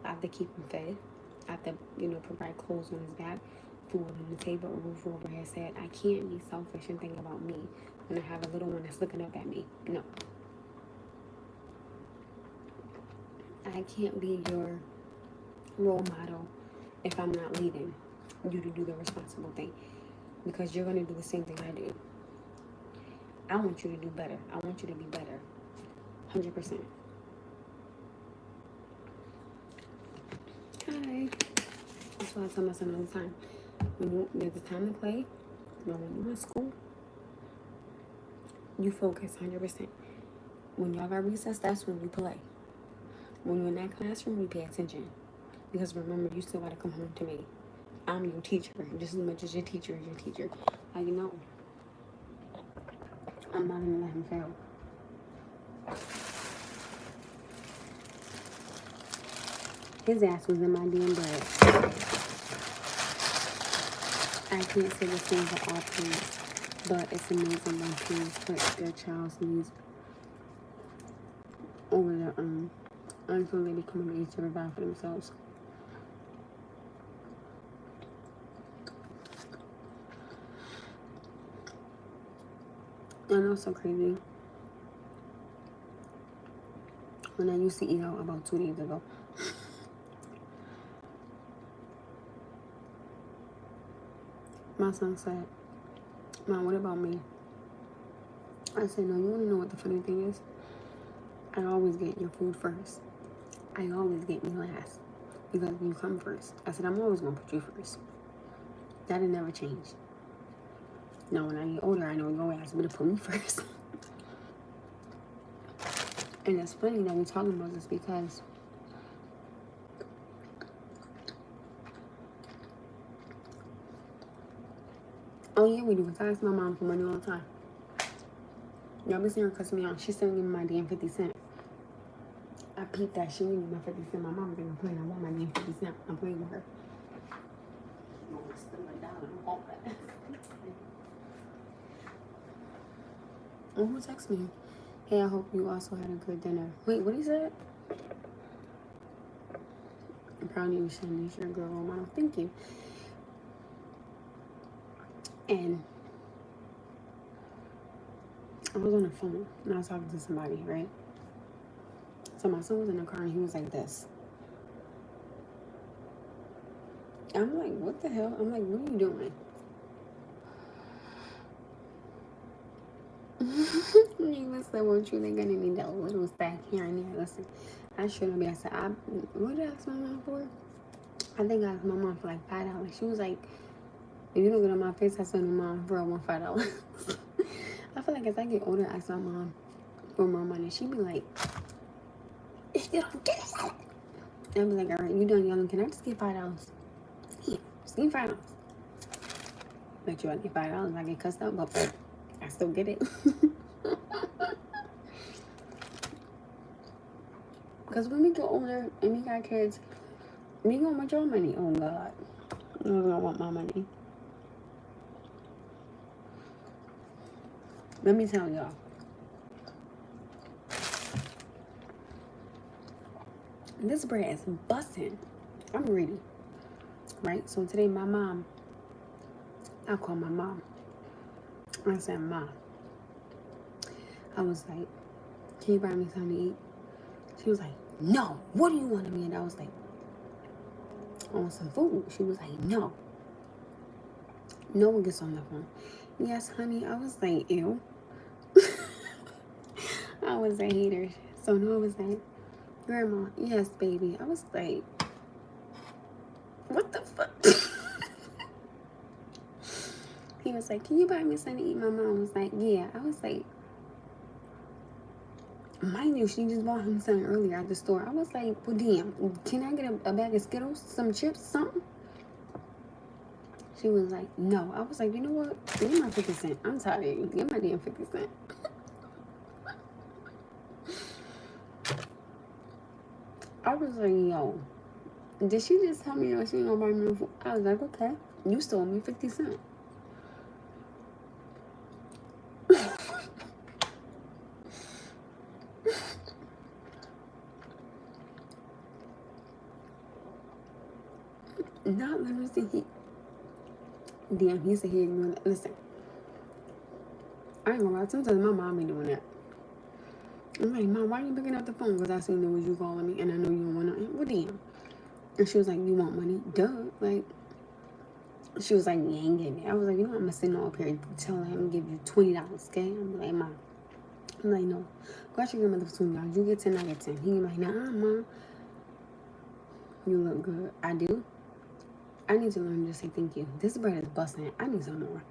I have to keep him fed. I have to, provide clothes on his back, food on the table, a roof over his head. I can't be selfish and think about me when I have a little one that's looking up at me. No. I can't be your role model if I'm not leading you to do the responsible thing, because you're going to do the same thing I do. I want you to do better. I want you to be better. 100%. Hi. That's why I tell my son all the time. There's a time to play, but when you're in school, you focus 100%. When y'all got recess, that's when you play. When you're in that classroom, you pay attention. Because remember, you still got to come home to me. I'm your teacher, just as much as your teacher is your teacher. Like, you know, I'm not going to let him fail. His ass was in my damn bed. I can't say the same for all parents, but it's amazing when parents put their child's needs over their own until they become of age to provide for themselves. I know it's so crazy. When I used to eat out about 2 days ago, my son said, Mom, what about me? I said, no, you want to know what the funny thing is? I always get your food first. I always get me last because you come first. I said, I'm always going to put you first. That'll never change. Now, when I get older, I know your ass better put me first. And it's funny that we're talking about this because oh yeah, we do. I ask my mom for money all the time. Y'all be seeing her cussing me out. She's sending me my damn 50 cents. I peeped that she needed my 50 cents. My mom didn't play. I want my damn 50 cents. I'm playing with her. Oh, who texted me? Hey, I hope you also had a good dinner. Wait, what he said? I'm proud of you, Shaniece R, girl role model. Thank you. And I was on the phone and I was talking to somebody, right? So my son was in the car and he was like this. I'm like, what the hell? I'm like, what are you doing? He was like, well, you ain't gonna need that little stack here and there. Listen, I shouldn't be. I said, what did I ask my mom for? I think I asked my mom for like $5. She was like, if you don't get on my face, I said no, mom, bro, I want $5. I feel like as I get older, I ask my mom for more money. She'd be like, if you don't get it, I'd be like, all right, you done yelling, can I just get $5? Yeah, just give me $5. Bet you I get $5, I get cussed out, but I still get it. Because when we get older and we got kids, we gonna want your money. Oh God, you gonna want my money. Let me tell y'all. This bread is busting. I'm ready. Right? So today my mom, I called my mom. I said, Mom, I was like, can you buy me something to eat? She was like, no, what do you want of me? And I was like, I want some food. She was like, no. No one gets on the phone. Yes, honey. I was like, ew. I was a hater. So Noah was like, Grandma, yes, baby. I was like, what the fuck? He was like, can you buy me something to eat? My mom was like, yeah. I was like, mind you, she just bought him something earlier at the store. I was like, well, damn, can I get a bag of Skittles, some chips, something? She was like, no. I was like, you know what? Give me my 50 cents. I'm tired of you. Give my damn 50 cents. I was like, yo, did she just tell me that she ain't gonna buy me no food? I was like, okay, you stole me 50 cents. Not literally, he said he ignored that. Listen, I ain't gonna lie, sometimes my mom be doing that. I'm like, Mom, why are you picking up the phone? Because I seen it was you calling me and I know you don't want nothing. Well, damn. And she was like, you want money? Duh. Like, she was like, you ain't getting it. I was like, you know, I'm gonna sit up here telling him to give you $20, okay? I'm like, Mom. I'm like, no. Go ask your grandmother for $20. You get 10, I get 10. He like, nah, Mom. You look good. I do. I need to learn to say thank you. This bread is busting. I need some more.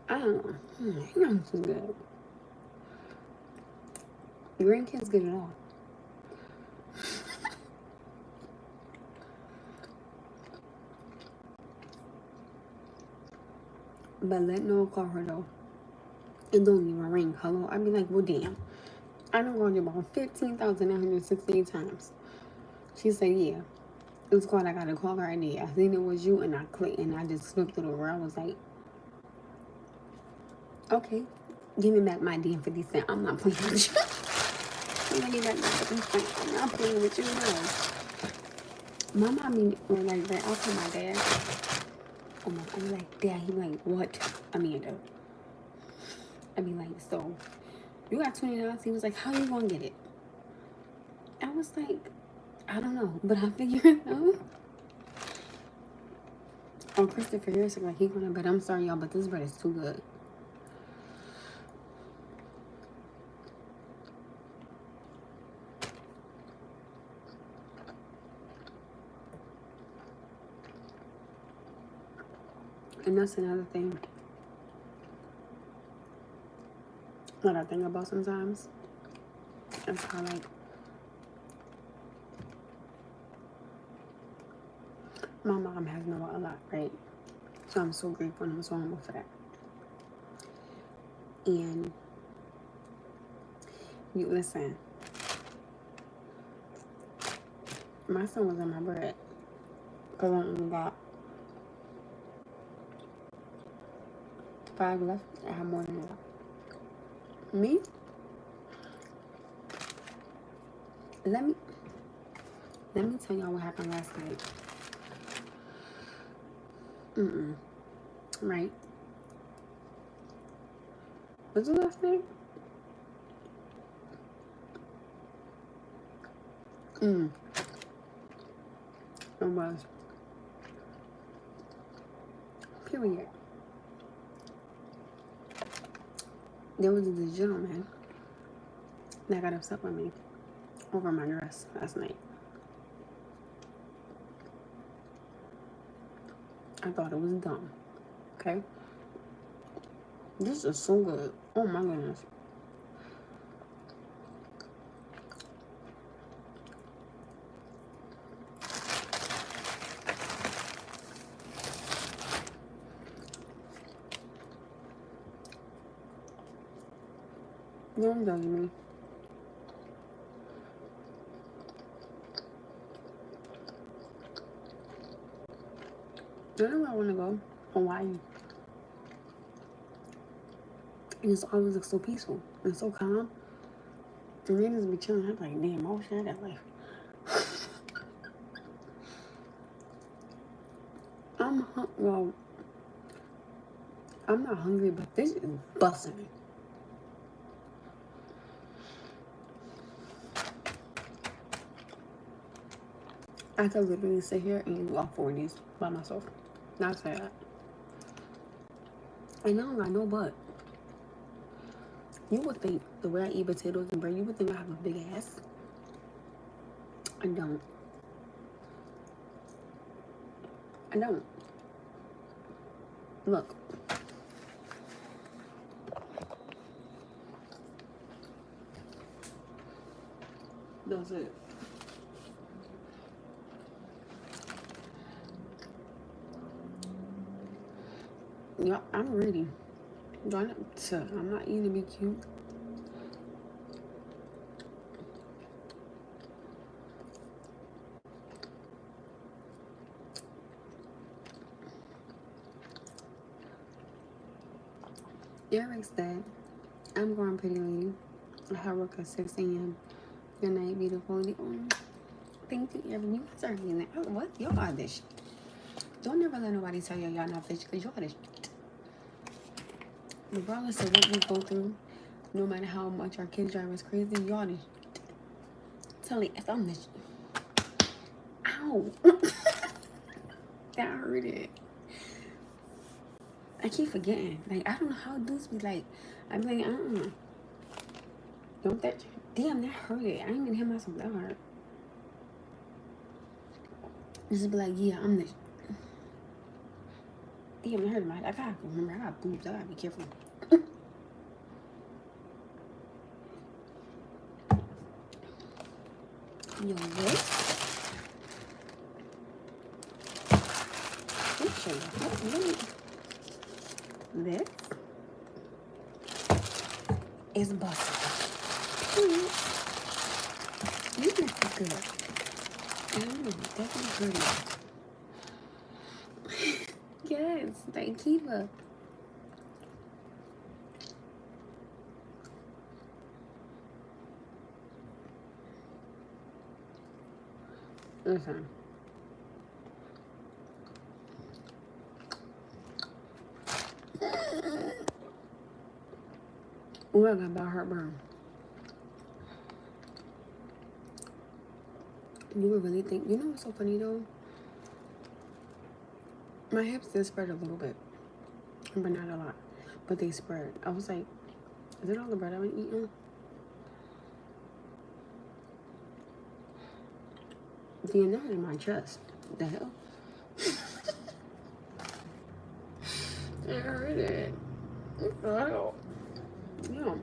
I don't know. You know this is good. Grandkids get it all. But let no call her though. It don't even ring. Hello? I'd be like, well, damn. I done called you about 15,968 times. She said, yeah. It's called I gotta call her ID. I seen it was you and I clicked and I just flipped it over. I was like, okay, give me back my damn 50 cents. I'm not playing with you. Give me back my 50 cents. I'm not playing with you, no. My mom be like that. I'll tell my dad. Oh my, I'm like, Dad, he be like, what? Amanda. I be like, so, you got $20? He was like, how you gonna get it? I was like, I don't know, but I figured it out. Oh, Christopher Harris is like, he gonna bet. I'm sorry, y'all, but this bread is too good. And that's another thing that I think about sometimes. It's how, like, my mom has no a lot, right? So I'm so grateful and I'm so humble for that. And you listen, my son was in my bread because I only got 5 left. I have more than that. Me? Let me tell y'all what happened last night. Right? Was it last night? It was. Period. There was this gentleman that got upset with me over my dress last night. I thought it was dumb. Okay? This is so good. Oh my goodness. Don't judge me. You know where I want to go? Hawaii. And it's always looks so peaceful and so calm. And then just be chilling. I'm like, damn, I wish I had that life. Well, I'm not hungry, but this is busting. I could literally sit here and eat all 4 of these by myself. Not sad. And I don't got no butt. You would think the way I eat potatoes and bread, you would think I have a big ass. I don't. I don't. Look. That's it. Yeah, I'm ready. I'm not eating to be cute. Eric said, I'm going pretty lady. I have work at 6 a.m. Good night, beautiful. Thank you, Eric. You guys are getting that. Oh, what? Y'all are this shit. Don't ever let nobody tell y'all not fish because y'all this shit. Regardless of what we go through, no matter how much our kids drive us crazy, y'all this shit. Tell me if I'm this shit. Ow. That hurted. I keep forgetting. Like, I don't know how dudes be like, I'm like, Don't that, damn, that hurted. I didn't even hear myself that hard. Just be like, yeah, I'm this. Damn, it hurt my, I gotta remember, I got boobs. I gotta be careful. Yo, what? This is busted. You look good. Definitely good. Yes, thank you. Listen. Ooh, I got about heartburn. You would really think, you know what's so funny though? My hips did spread a little bit, but not a lot. But they spread. I was like, is it all the bread I've been eating? The not in my chest. The hell? I heard it. What the hell? Yeah.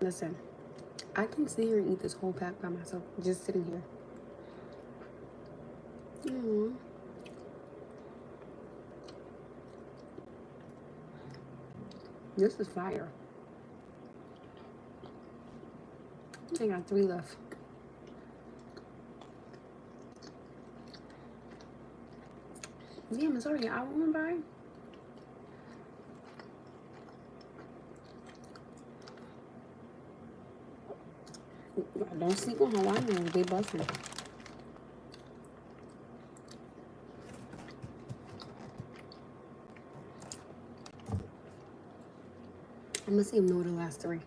Listen, I can sit here and eat this whole pack by myself, just sitting here. This is fire. I got 3 left. Damn, it's already an hour went by. Don't sleep on Hawaiians, they busting. I'm gonna say no to the last 3.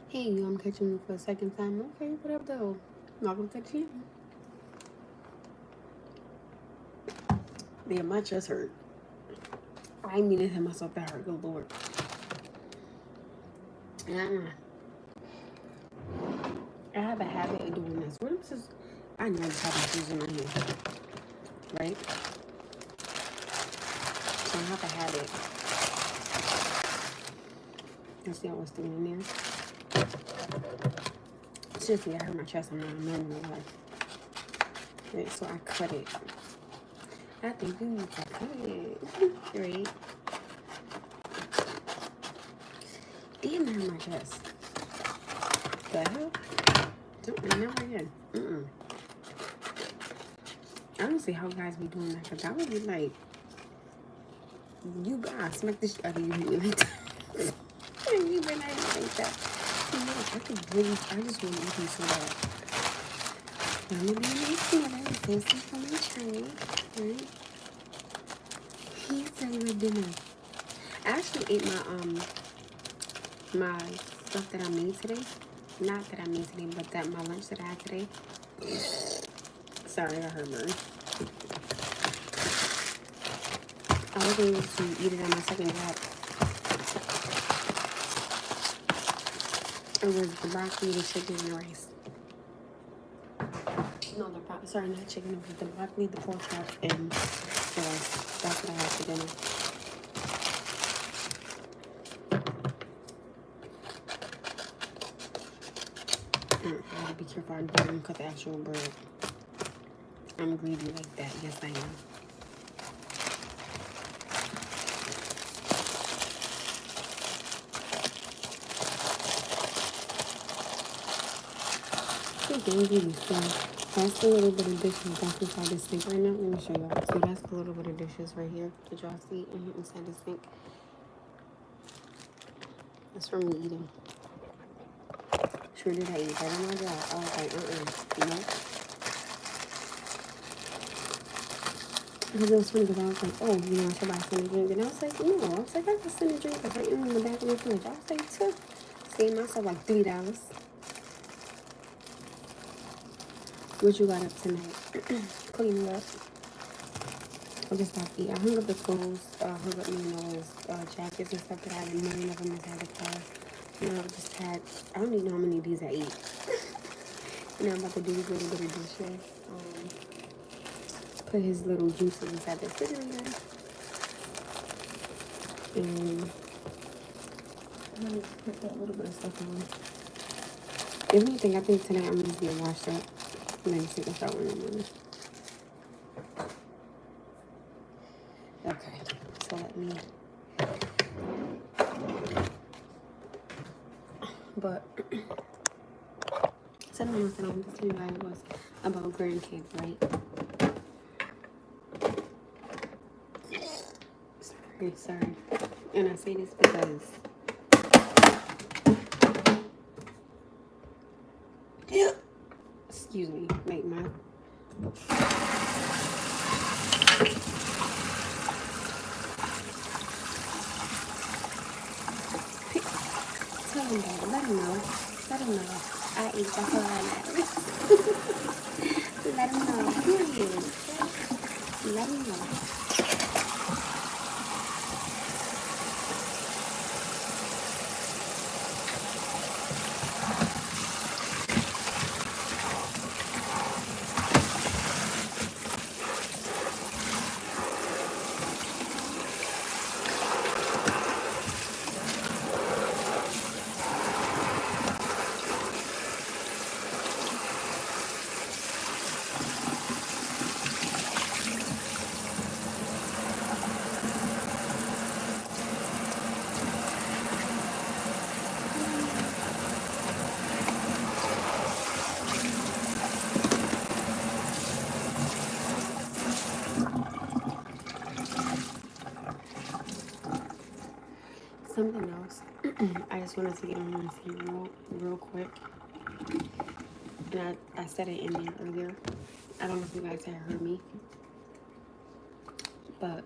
Hey, I'm catching you for a second time. Okay, what up though? Welcome to the channel. Damn, my chest hurt. I didn't mean to hit myself that hurt, good lord. I have a habit of doing this. What is this? I know this happens using my hand. Right? So I have a habit. Let's see what's doing in there. Seriously, I hurt my chest. I'm not a normal life. Right, so I cut it. I think you need to cut it. Right? Damn, I hurt my chest. The hell? Don't never again. I don't see how guys be doing that, because I would be like, you guys smack this shit out of you like that. You been at it like that. You know, I could really, I just want to eat you so bad. I'm gonna be a nice mother and thank you for my child, right? He said he would dinner. I actually ate my stuff that I made today. Not that I made today, but that my lunch that I had today. Sorry, I got heartburn. I was able to eat it on my second job. It was the broccoli, the chicken, and the rice. No, the broccoli. Sorry, not chicken. It was the broccoli, the pork chops, and the rice. That's what I had for dinner. I gotta be careful. I don't cut the actual bread. I'm greedy like that. Yes, I am. So that's the little bit of dishes that's inside the sink right now. Let me show y'all. So that's the little bit of dishes right here that y'all see inside the sink. That's from me eating. Sure did I eat that on my job. I was like, no. Because it was funny, because I was like, oh, you know, I should buy some drink. And I was like, no. I was like, I can send a drink right in the back of my fridge. I was like, to save myself like $3. What you got up tonight? Cleaning up. I just stopped eating. I hung up the clothes, hung up, jackets and stuff that I had. A million of them inside the car. And I just had, I don't even know how many of these I eat. And I'm about to do a little bit of dishes. Put his little juices inside the refrigerator. And I'm gonna put that little bit of stuff on. If anything, I think tonight I'm just gonna wash up and then take a shower in the morning. Okay, so let me. But something else that I wanted to tell you guys was about grandkids, right? Sorry. And I say this because excuse me, like my tell him that. Let him know. Let him know. I ate the whole lot. Let him know. Period. Let him know. Something else. I just wanted to get on and say real quick. And I said it in there earlier. I don't know if you guys had heard me. But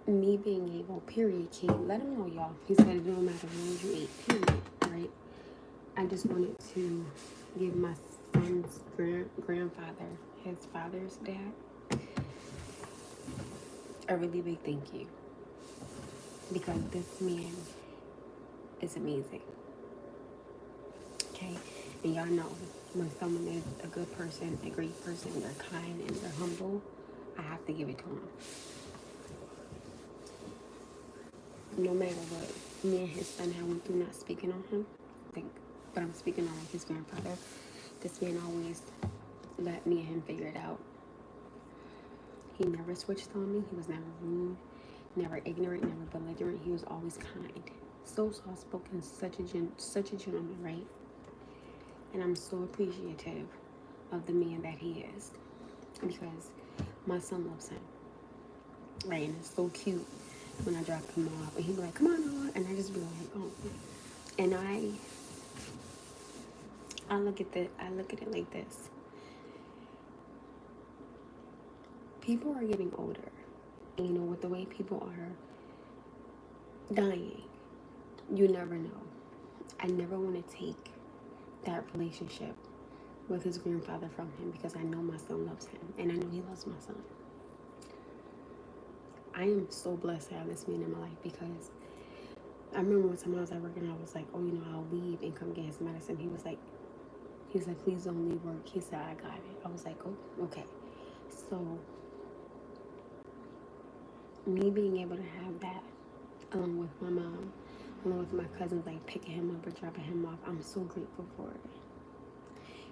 me being able, period, kid, let him know, y'all. He said it don't matter what you ate, period, right? I just wanted to give my son's grandfather, his father's dad, a really big thank you. Because this man is amazing. Okay? And y'all know, when someone is a good person, a great person, they're kind and they're humble, I have to give it to them. No matter what me and his son have went through, not speaking on him, but I'm speaking on like his grandfather. This man always let me and him figure it out. He never switched on me. He was never rude, never ignorant, never belligerent. He was always kind. So soft-spoken, such a gentleman, right? And I'm so appreciative of the man that he is, because my son loves him, right? And it's so cute when I drop him off, and he'd be like, "Come on, Noah," and I just be like, "Oh." And I look at it like this: people are getting older, and you know, with the way people are dying, you never know. I never want to take that relationship with his grandfather from him, because I know my son loves him, and I know he loves my son. I am so blessed to have this man in my life, because I remember one time I was at work and I was like, "Oh, you know, I'll leave and come get his medicine." He was like, "Please don't leave work." He said, "I got it." I was like, "Oh, okay." So me being able to have that, along with my mom, along with my cousins, like picking him up or dropping him off, I'm so grateful for it.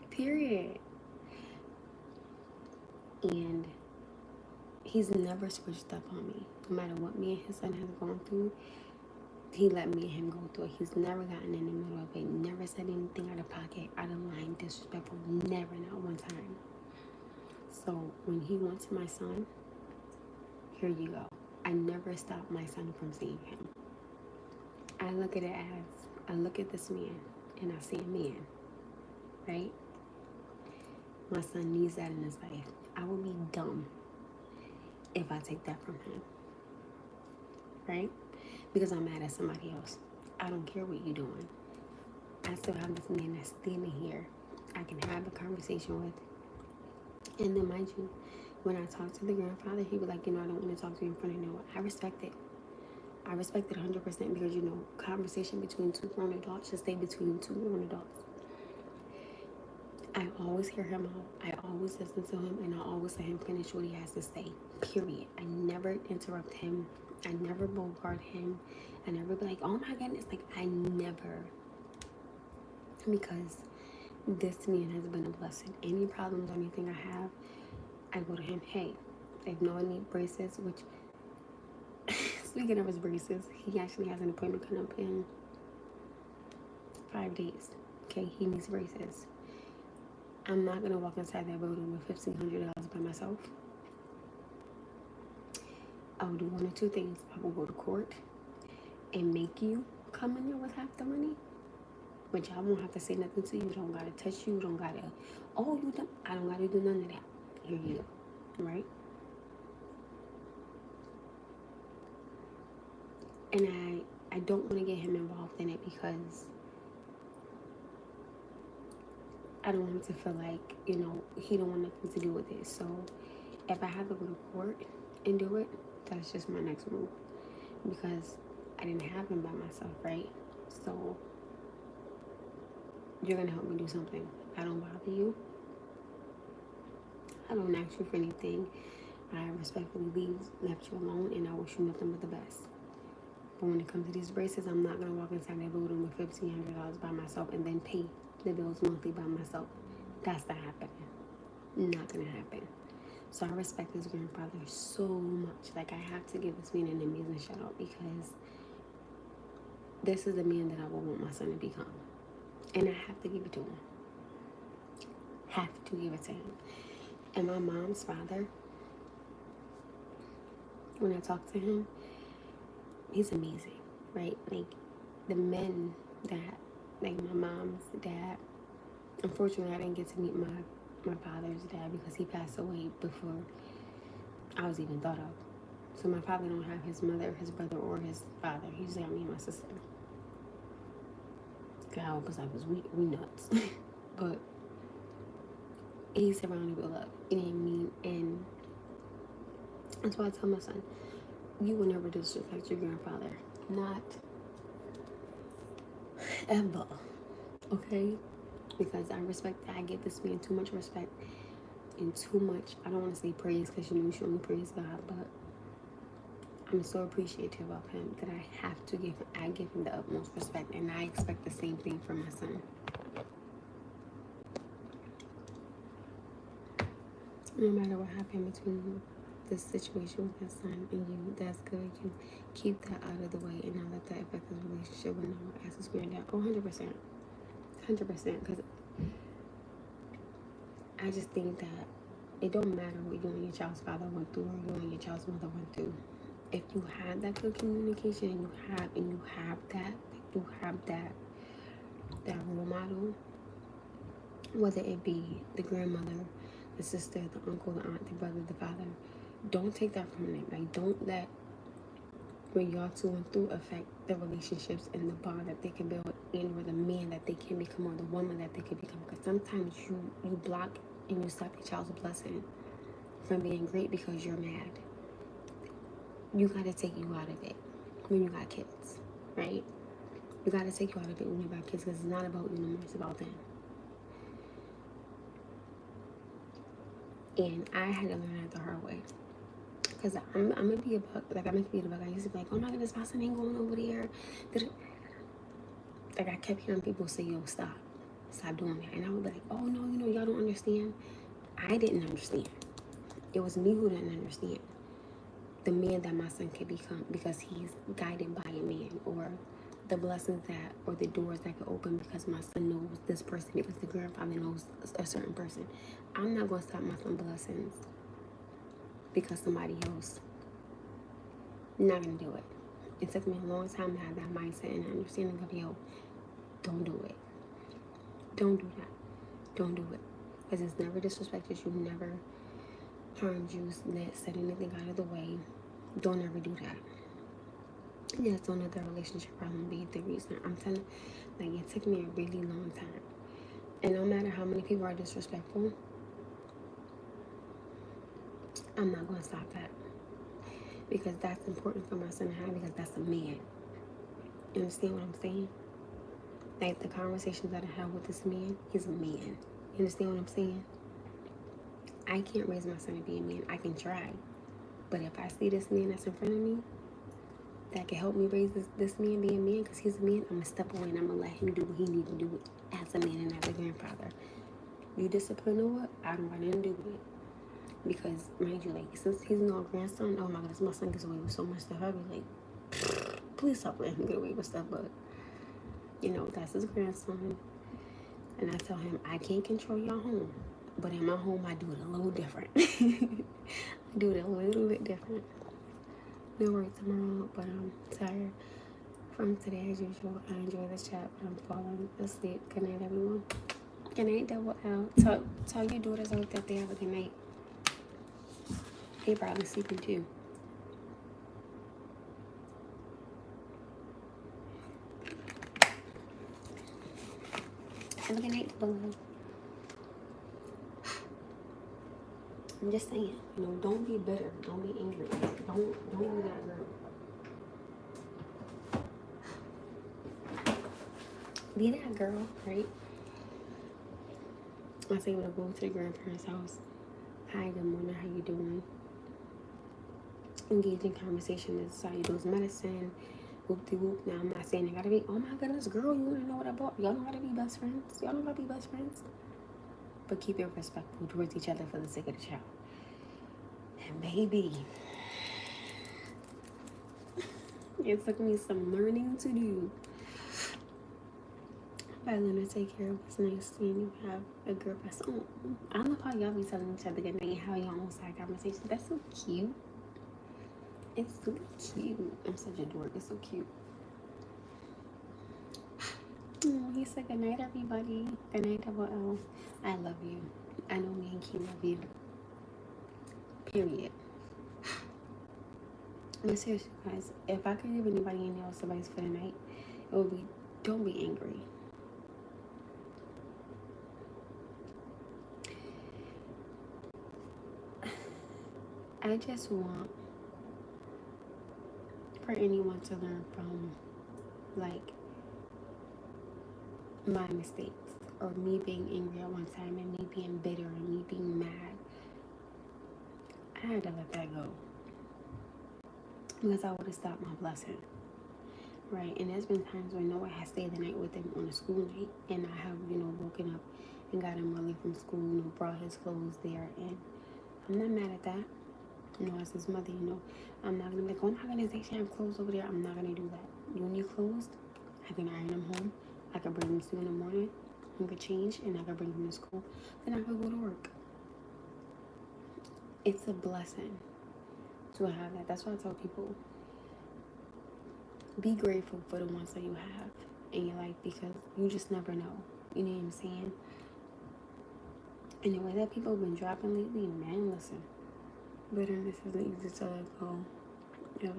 Period. And he's never switched up on me. No matter what me and his son has gone through, he let me and him go through it. He's never gotten in the middle of it. Never said anything out of pocket, out of line, disrespectful. Never, not one time. So when he went to my son, here you go. I never stopped my son from seeing him. I look at it as, I look at this man and I see a man, right? My son needs that in his life. I would be dumb if I take that from him, right? Because I'm mad at somebody else. I don't care what you're doing. I still have this man that's standing here I can have a conversation with. And then, mind you, when I talk to the grandfather, he was like, "You know, I don't want to talk to you in front of no one." I respect it. I respect it 100%, because, you know, conversation between two grown adults should stay between two grown adults. I always hear him out. I always listen to him, and I always let him finish what he has to say. Period. I never interrupt him. I never bogart him. I never be like, oh my goodness. Like, I never. Because this man has been a blessing. Any problems or anything I have, I go to him. Hey, I know I need braces, which, speaking of his braces, he actually has an appointment coming up in 5 days. Okay, he needs braces. I'm not going to walk inside that building with $1,500 by myself. I will do one or two things. I will go to court and make you come in there with half the money, which I won't have to say nothing to you. Don't got to touch you. Don't got to, oh, you don't, I don't got to do none of that. Here you go. Right? And I don't want to get him involved in it because I don't want him to feel like, you know, he don't want nothing to do with it. So if I have to go to court and do it, that's just my next move. Because I didn't have him by myself, right? So you're going to help me do something. I don't bother you. I don't ask you for anything. I respectfully left you alone, and I wish you nothing but the best. But when it comes to these braces, I'm not going to walk inside that building with $1,500 by myself and then pay the bills monthly by myself. That's not happening. Not going to happen. So I respect this grandfather so much. Like, I have to give this man an amazing shout out because this is the man that I would want my son to become. And I have to give it to him. Have to give it to him. And my mom's father, when I talk to him, he's amazing, right? Like, the men that, like my mom's dad, unfortunately I didn't get to meet my father's dad because he passed away before I was even thought of. So my father don't have his mother, his brother, or his father. He just got me and my sister. God, because I was we nuts. But he's surrounded with love. You know what I mean? And that's why I tell my son, you will never disrespect your grandfather. Not ever. Okay? Because I give this man too much respect and too much, I don't want to say praise because you know we should only praise God, but I'm so appreciative of him that I give him the utmost respect, and I expect the same thing from my son. No matter what happened between this situation with his son and you, that's good. You keep that out of the way and not let that affect his relationship with no as his granddad. Oh, 100%. 100%. Because I just think that it don't matter what you and your child's father went through or you and your child's mother went through. If you have that good communication and you have that role model, whether it be the grandmother, the sister, the uncle, the aunt, the brother, the father, don't take that from them. Like, don't let what y'all two went through affect the relationships and the bond that they can build and or the man that they can become or the woman that they can become. Because sometimes you block and you stop your child's blessing from being great because you're mad. You got to take you out of it when you got kids, right? You got to take you out of it when you got kids because it's not about you no more, it's about them. And I had to learn that the hard way. Because I'm going to be a bug. Like, I'm going to be the bug. I used to be like, oh my goodness, my son ain't going over there. Like, I kept hearing people say, yo, stop doing that. And I would be like, oh no, you know, y'all don't understand. I didn't understand. It was me who didn't understand the man that my son could become because he's guided by a man, or the blessings that, or the doors that could open because my son knows this person, because the grandfather knows a certain person. I'm not going to stop my son's blessings because somebody else. I'm not going to do it. It took me a long time to have that mindset and understanding of, yo, don't do it. Don't do that. Don't do it. Because it's never disrespected you, never harmed you, said anything out of the way. Don't ever do that. Yes, don't let the relationship problem be the reason. I'm telling, like, it took me a really long time. And no matter how many people are disrespectful, I'm not going to stop that. Because that's important for my son to have, because that's a man. You understand what I'm saying? Like, the conversations that I have with this man, he's a man. You You understand what I'm saying? I can't raise my son to be a man. I can try. But if I see this man that's in front of me that can help me raise this man be a man because he's a man, I'm going to step away and I'm going to let him do what he needs to do as a man and as a grandfather. You discipline or what? I don't want nothing to do with it. Because, mind you, like, since he's no grandson, oh my goodness, my son gets away with so much stuff. I'd be like, please stop letting him get away with stuff. But, you know, that's his grandson. And I tell him, I can't control your home. But in my home, I do it a little different. I do it a little bit different. No work tomorrow, but I'm tired from today as usual. I enjoy this chat, but I'm falling asleep. Good night, everyone. Good night, Double L. Tell your daughters out that they have a good night. They probably sleeping too. Have a good night, Double L. I'm just saying, you know, don't be bitter. Don't be angry. Don't be that girl. Be that girl, right? I was able to go to the grandparents' house. Hi, good morning. How you doing? Engage in conversation. This is how you do medicine. Whoop-de-whoop. Now, I'm not saying it gotta be, oh my goodness, girl, you wanna know what I bought? Y'all don't gotta be best friends. Y'all don't gotta be best friends. But keep it respectful towards each other for the sake of the child. And baby, it took me some learning to do. But I learned to take care of what's nice and you have a good rest. Oh, I love how y'all be telling each other good night and how y'all on side conversations. That's so cute. It's so cute. I'm such a dork. It's so cute. Oh, he said good night, everybody. Good night, Double L. I love you. I know me and King love you. Period. But seriously, guys, if I could give anybody any else advice for the night, it would be don't be angry. I just want for anyone to learn from, like, my mistakes or me being angry at one time and me being bitter and me being mad. I had to let that go because I would have stopped my blessing, right? And there's been times when Noah has stayed the night with him on a school night and I have, you know, woken up and got him early from school, you know, brought his clothes there, and I'm not mad at that. You know, as his mother, you know, I'm not gonna be like, oh my goodness, they should have clothes over there. I'm not gonna do that. You need clothes, I can iron them home. I can bring them to you in the morning. I could change and I could bring them to school. Then I could go to work. It's a blessing to have that. That's why I tell people, be grateful for the ones that you have in your life because you just never know. You know what I'm saying? And the way that people have been dropping lately, man, listen. Bitterness is easy to let go. It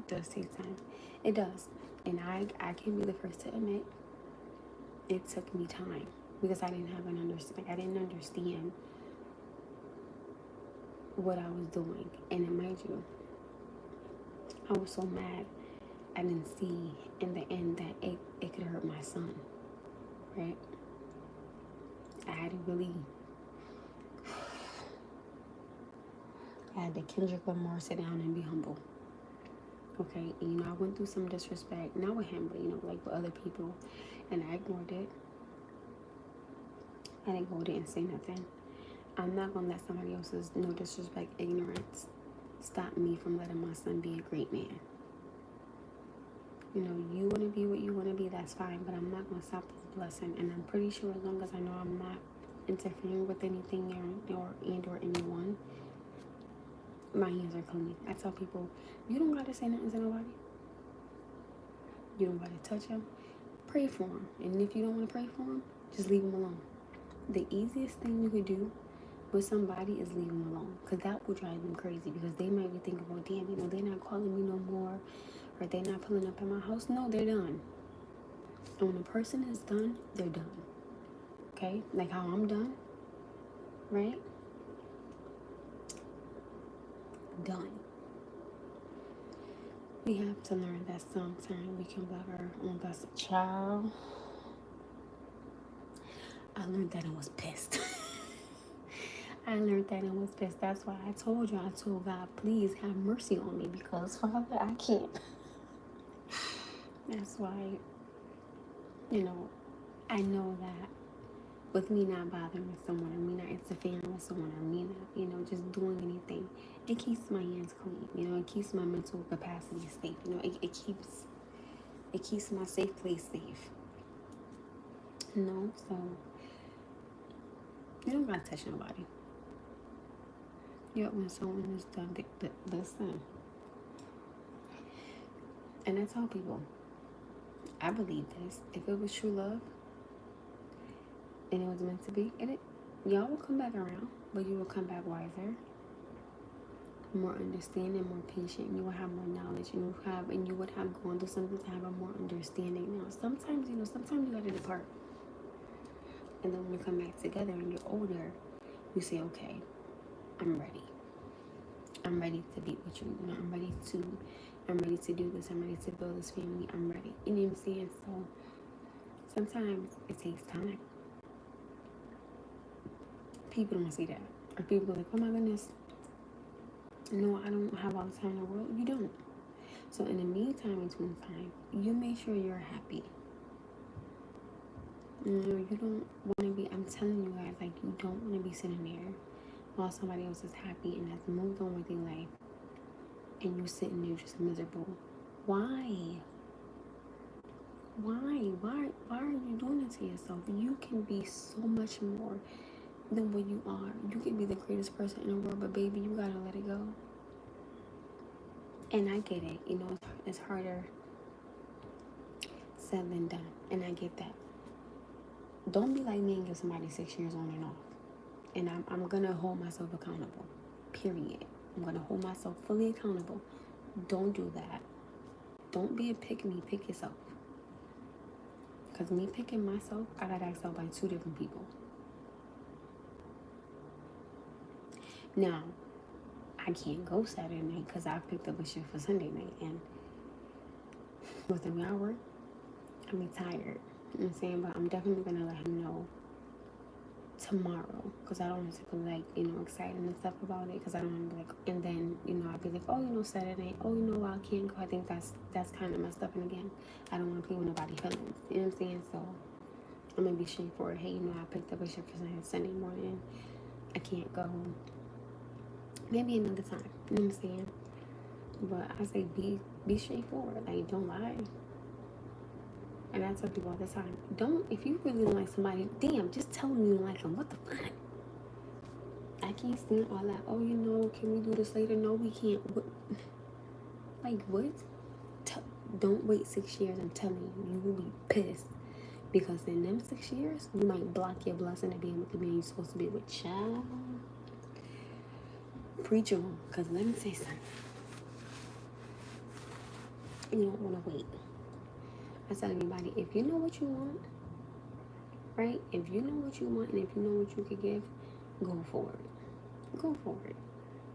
does take time. It does. And I can be the first to admit it took me time because I didn't have an understanding. I didn't understand what I was doing. And mind you, I was so mad I didn't see in the end that it could hurt my son. Right? I had to Kendrick Lamar sit down and be humble. Okay, and, you know, I went through some disrespect, not with him, but, you know, like with other people, and I ignored it. I didn't go there and say nothing. I'm not gonna let somebody else's no disrespect, ignorance stop me from letting my son be a great man. You know, you want to be what you want to be, that's fine, but I'm not gonna stop this blessing. And I'm pretty sure as long as I know I'm not interfering with anything or anyone, my hands are clean. I tell people, you don't gotta say nothing to nobody. You don't gotta touch them. Pray for them. And if you don't want to pray for them, just leave them alone. The easiest thing you could do with somebody is leave them alone. Because that will drive them crazy. Because they might be thinking, well, damn, you know, they're not calling me no more. Or they're not pulling up at my house. No, they're done. And when a person is done, they're done. Okay? Like how I'm done. Right? Done. We have to learn that sometimes we can love our own best child. I learned that and was pissed. I learned that and was pissed. That's why I told you, I told God, please have mercy on me, because Father, I can't. That's why, I know that with me not bothering someone, or me not interfering with someone, or me not, just doing anything, it keeps my hands clean. It keeps my mental capacity safe. It keeps my safe place safe. So you don't gotta touch nobody. When someone is done, listen. And I tell people, I believe this. If it was true love and it was meant to be, y'all will come back around, but you will come back wiser, more understanding, more patient. You will have more knowledge, and you would have gone through something to have a more understanding. Now, sometimes you gotta depart, and then when you come back together and you're older, you say, okay, I'm ready. I'm ready to be with you. I'm ready to do this. I'm ready to build this family. I'm ready. You know what I'm saying? So sometimes it takes time. People don't see that. Or people go like, oh my goodness, no, I don't have all the time in the world. You don't. So in the meantime, in between time, you make sure you're happy. You don't want to be, I'm telling you guys, like, you don't want to be sitting there while somebody else is happy and has moved on with their life, and you're sitting there just miserable. Why? Why are you doing it to yourself? You can be so much more than what you are. You can be the greatest person in the world, but baby, you gotta let it go. And I get it, it's harder said than done, and I get that. Don't be like me and give somebody 6 years on and off. And I'm gonna hold myself accountable, period. I'm gonna hold myself fully accountable. Don't do that. Don't be a pick me, pick yourself. Because me picking myself, I got asked out by 2 different people. Now, I can't go Saturday night because I picked up a shift for Sunday night. And with the way I work, I'm tired. You know what I'm saying? But I'm definitely going to let him know tomorrow, because I don't want to be like, excited and stuff about it, because I don't want to be like, and then, I'll be like, oh, Saturday, oh, I can't go. I think that's kind of messed up. And again, I don't want to play with nobody's feelings. You know what I'm saying? So I'm going to be straightforward. Hey, I picked up a shift for Sunday morning. I can't go. Maybe another time. You know what I'm saying? But I say be straightforward. Like, don't lie. And I tell people all the time, if you really don't like somebody, damn, just tell them you don't like them. What the fuck? I can't stand all that. Oh, can we do this later? No, we can't. What? Like, what? Don't wait 6 years. I'm telling you, you will be pissed. Because in them 6 years, you might block your blessing of being with the man you're supposed to be with. Child. Preach on. Because let me say something. You don't want to wait. I tell everybody, if you know what you want, right? If you know what you want and if you know what you could give, go for it. Go for it.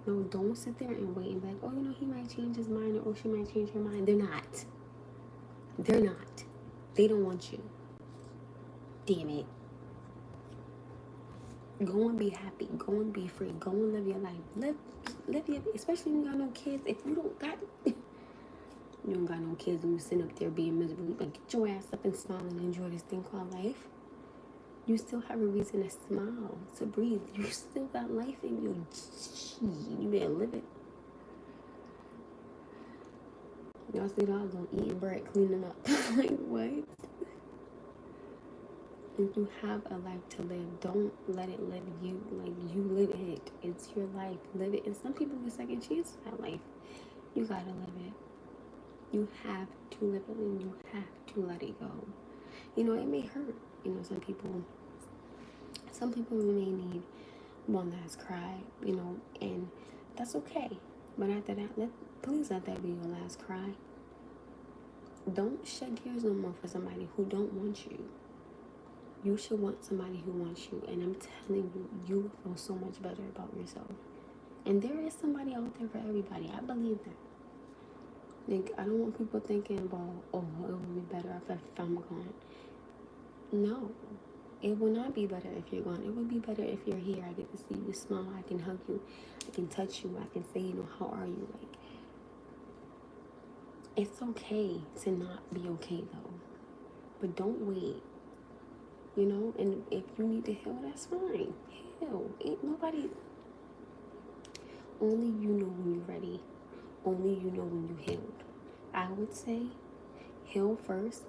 No, don't sit there and wait and be like, oh, he might change his mind, or she might change her mind. They're not. They're not. They don't want you. Damn it. Go and be happy. Go and be free. Go and live your life. Live your, especially when you got no kids. If you don't got... You don't got no kids and you sit up there being miserable. You better get your ass up and smile and enjoy this thing called life. You still have a reason to smile, to breathe. You still got life in you. You better live it. Y'all see dogs on eating bread, cleaning up. Like, what? If you have a life to live, don't let it live you. Like, you live it. It's your life. Live it. And some people get second chances in that life. You gotta live it. You have to live it, and you have to let it go. It may hurt. Some people may need one last cry, and that's okay. But after that, please let that be your last cry. Don't shed tears no more for somebody who don't want you. You should want somebody who wants you, and I'm telling you, you will feel so much better about yourself. And there is somebody out there for everybody. I believe that. Like, I don't want people thinking about, oh, it would be better if I'm gone. No. It will not be better if you're gone. It would be better if you're here. I get to see you smile. I can hug you. I can touch you. I can say, you know, how are you? Like, it's okay to not be okay though. But don't wait. You know, and if you need to heal, that's fine. Heal. Ain't nobody. Only you know when you're ready. Only you know when you healed. I would say heal first.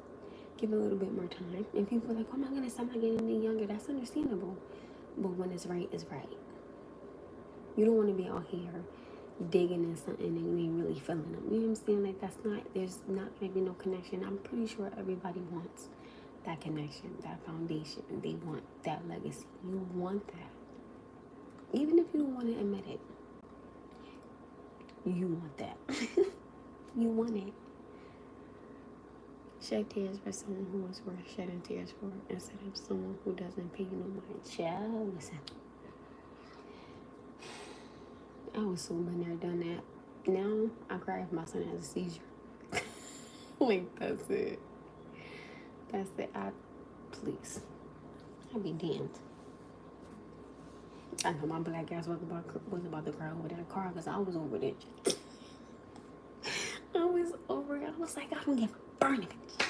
Give it a little bit more time. And people are like, oh my goodness, I'm not getting any younger. That's understandable. But when it's right, it's right. You don't want to be out here digging in something and you ain't really feeling them. You know what I'm saying? Like, there's not going to be no connection. I'm pretty sure everybody wants that connection, that foundation. They want that legacy. You want that. Even if you don't want to admit it, you want that. You want it. Shed tears for someone who is worth shedding tears for instead of someone who doesn't pay you no mind. Child, listen. I was so been there, done that. Now I cry if my son has a seizure. Like, that's it. That's it. Please. I'd be damned. I know my black ass was about to cry over that car because I was over it. I was over it. I was like, I don't give a burn of it.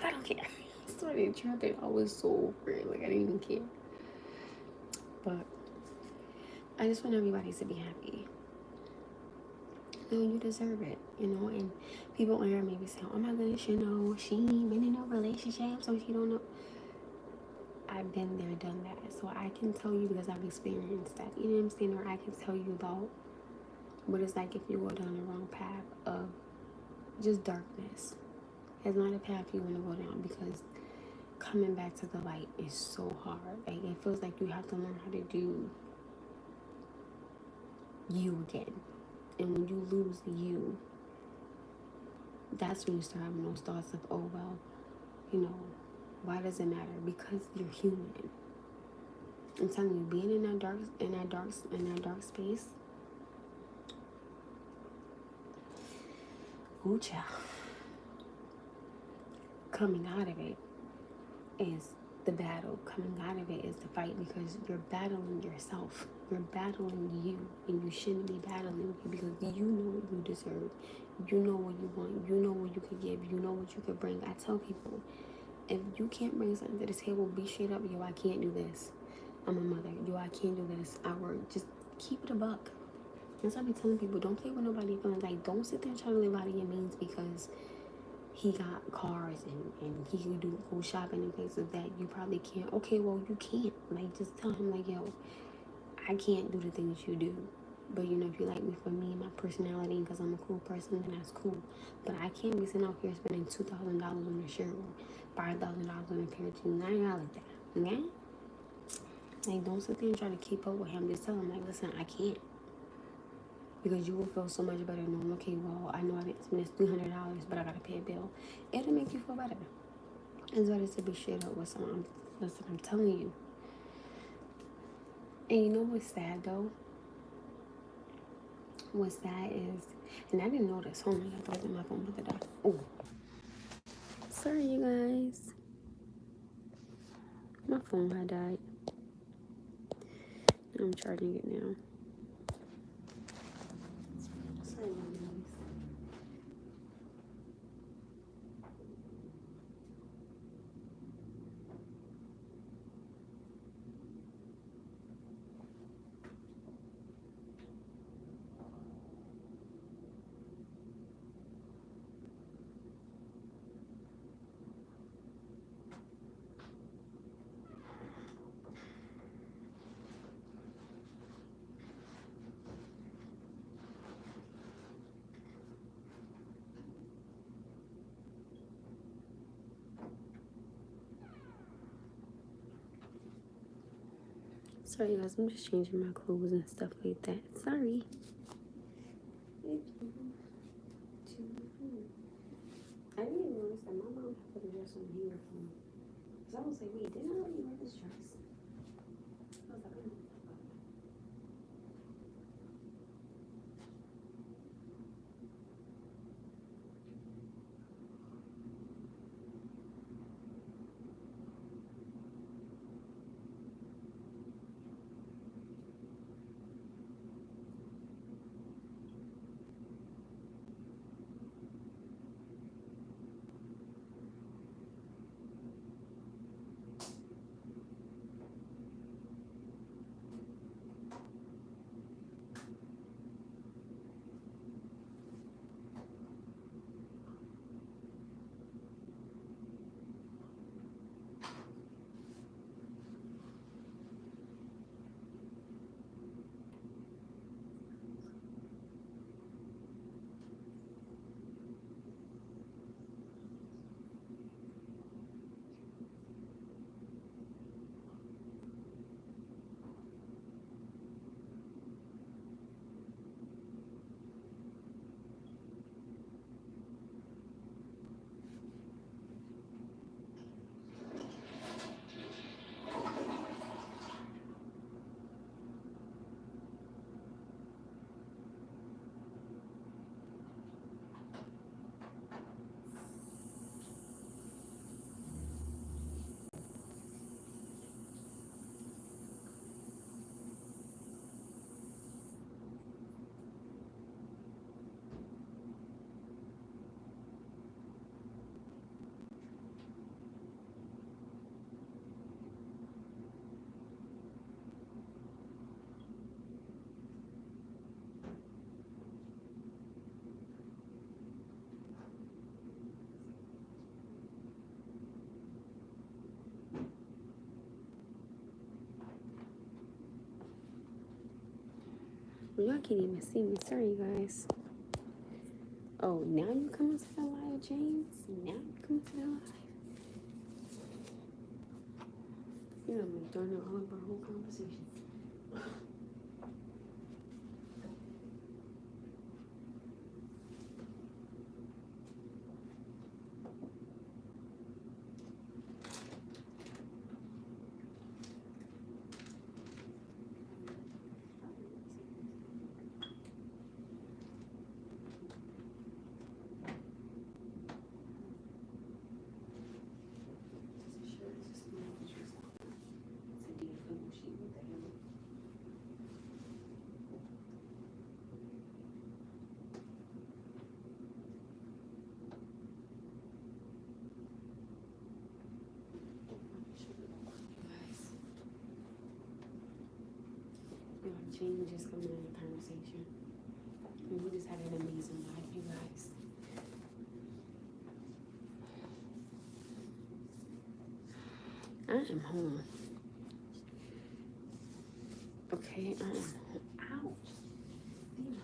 I don't care. I started tripping. I was so over it. Like, I didn't even care. But I just want everybody to be happy. You know, you deserve it, you know. And people on here maybe say, oh my goodness, you know, she ain't been in no relationship, so she don't know. I've been there, done that. So I can tell you because I've experienced that. You know what I'm saying? Or I can tell you about what it's like if you go down the wrong path of just darkness. It's not a path you want to go down because coming back to the light is so hard. Like, it feels like you have to learn how to do you again. And when you lose you, that's when you start having those thoughts of, oh, well, you know, why does it matter? Because you're human. I'm telling you, being in that dark space, ooh, child. Coming out of it is the battle. Coming out of it is the fight because you're battling yourself. You're battling you, and you shouldn't be battling you because you know what you deserve. You know what you want. You know what you could give. You know what you could bring. I tell people, if you can't bring something to the table, be straight up. Yo, I can't do this. I'm a mother. Yo, I can't do this. I work. Just keep it a buck. That's why I be telling people, don't play with nobody feelings. Like, don't sit there and try to live out of your means because he got cars and he can go shopping in places that you probably can't. Okay, well, you can't. Like, just tell him, like, yo, I can't do the things you do. But, you know, if you like me for me and my personality and because I'm a cool person, then that's cool. But I can't be sitting out here spending $2,000 on a shirt or $5,000 on a pair of jeans. I ain't got like that. Okay? Like, don't sit there and try to keep up with him. Just tell him, like, listen, I can't. Because you will feel so much better knowing, okay, well, I know I didn't spend this $300, but I got to pay a bill. It'll make you feel better. It's better to be straight up with someone. Listen, I'm telling you. And you know what's sad, though? What's sad is, and I didn't know this. Hold on, I thought my phone with the dog. Oh. Sorry, you guys. My phone had died. I'm charging it now. Sorry, you guys. Sorry, guys. I'm just changing my clothes and stuff like that. Sorry. I didn't even notice that my mom put a dress on here for me. Because I was like, wait, didn't I let you wear this dress? I was like, oh. Y'all can't even see me. Sorry, guys. Oh, now you coming to the live, James? Now you coming to the live? You know, I'm throwing out all of our whole conversation. Jane just coming in the conversation. And we just had an amazing life, you guys. I am home. Okay, I am home. Ouch. Damn.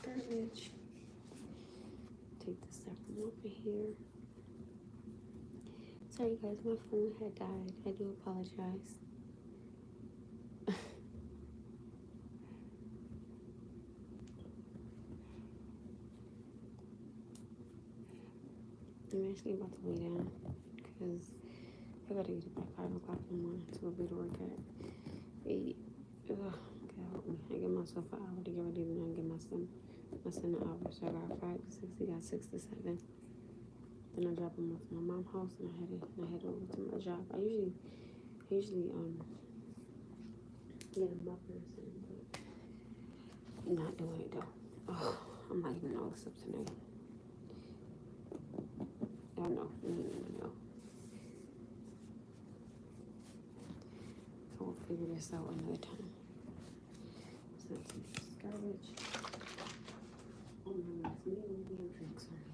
Garbage. Take this stuff from over here. Sorry guys, my phone had died. I do apologize. I'm actually about to lay down because I gotta eat it by 5 o'clock in the morning, so I'll be to work at 8. Ugh, God help me. I give myself an hour to get ready, and I give my son an hour. So I got 5 to 6, he got 6 to 7. Then I drop him off to my mom's house, and I head over to my job. I usually get him up first, but not doing it though. Oh, I'm not even all this up tonight. I don't know. No. So we'll figure this out another time. So let's take this garbage. Oh my goodness, we have drinks on here.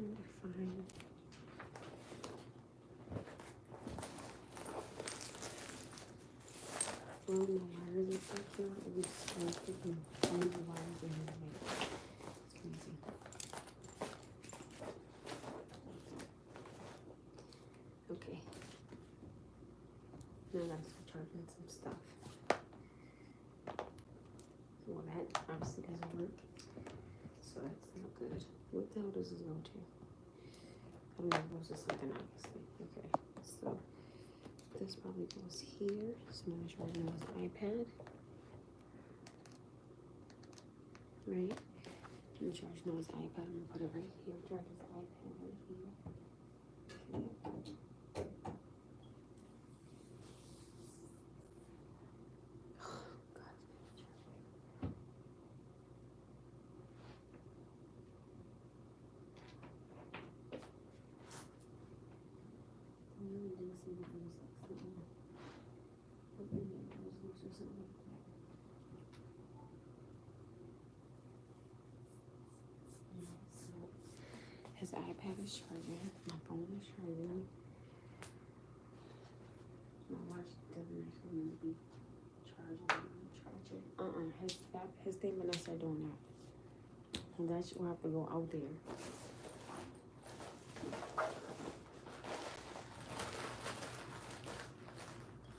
trying to find. I don't know wires and stuff here. We just freaking move the wires in here. It's crazy. Okay. Now that's for charging some stuff. Well, that obviously doesn't work. So that's not good. What the hell does this go to? I don't know, it goes to something obviously. Okay, so this probably goes here. So I'm gonna charge his iPad. Right? I'm gonna charge his iPad. I'm gonna put it right here. Charge his iPad right here. Okay. His iPad is charging. My phone is charging. My watch doesn't actually need to be charging. His thing when I start doing that. And that will have to go out there.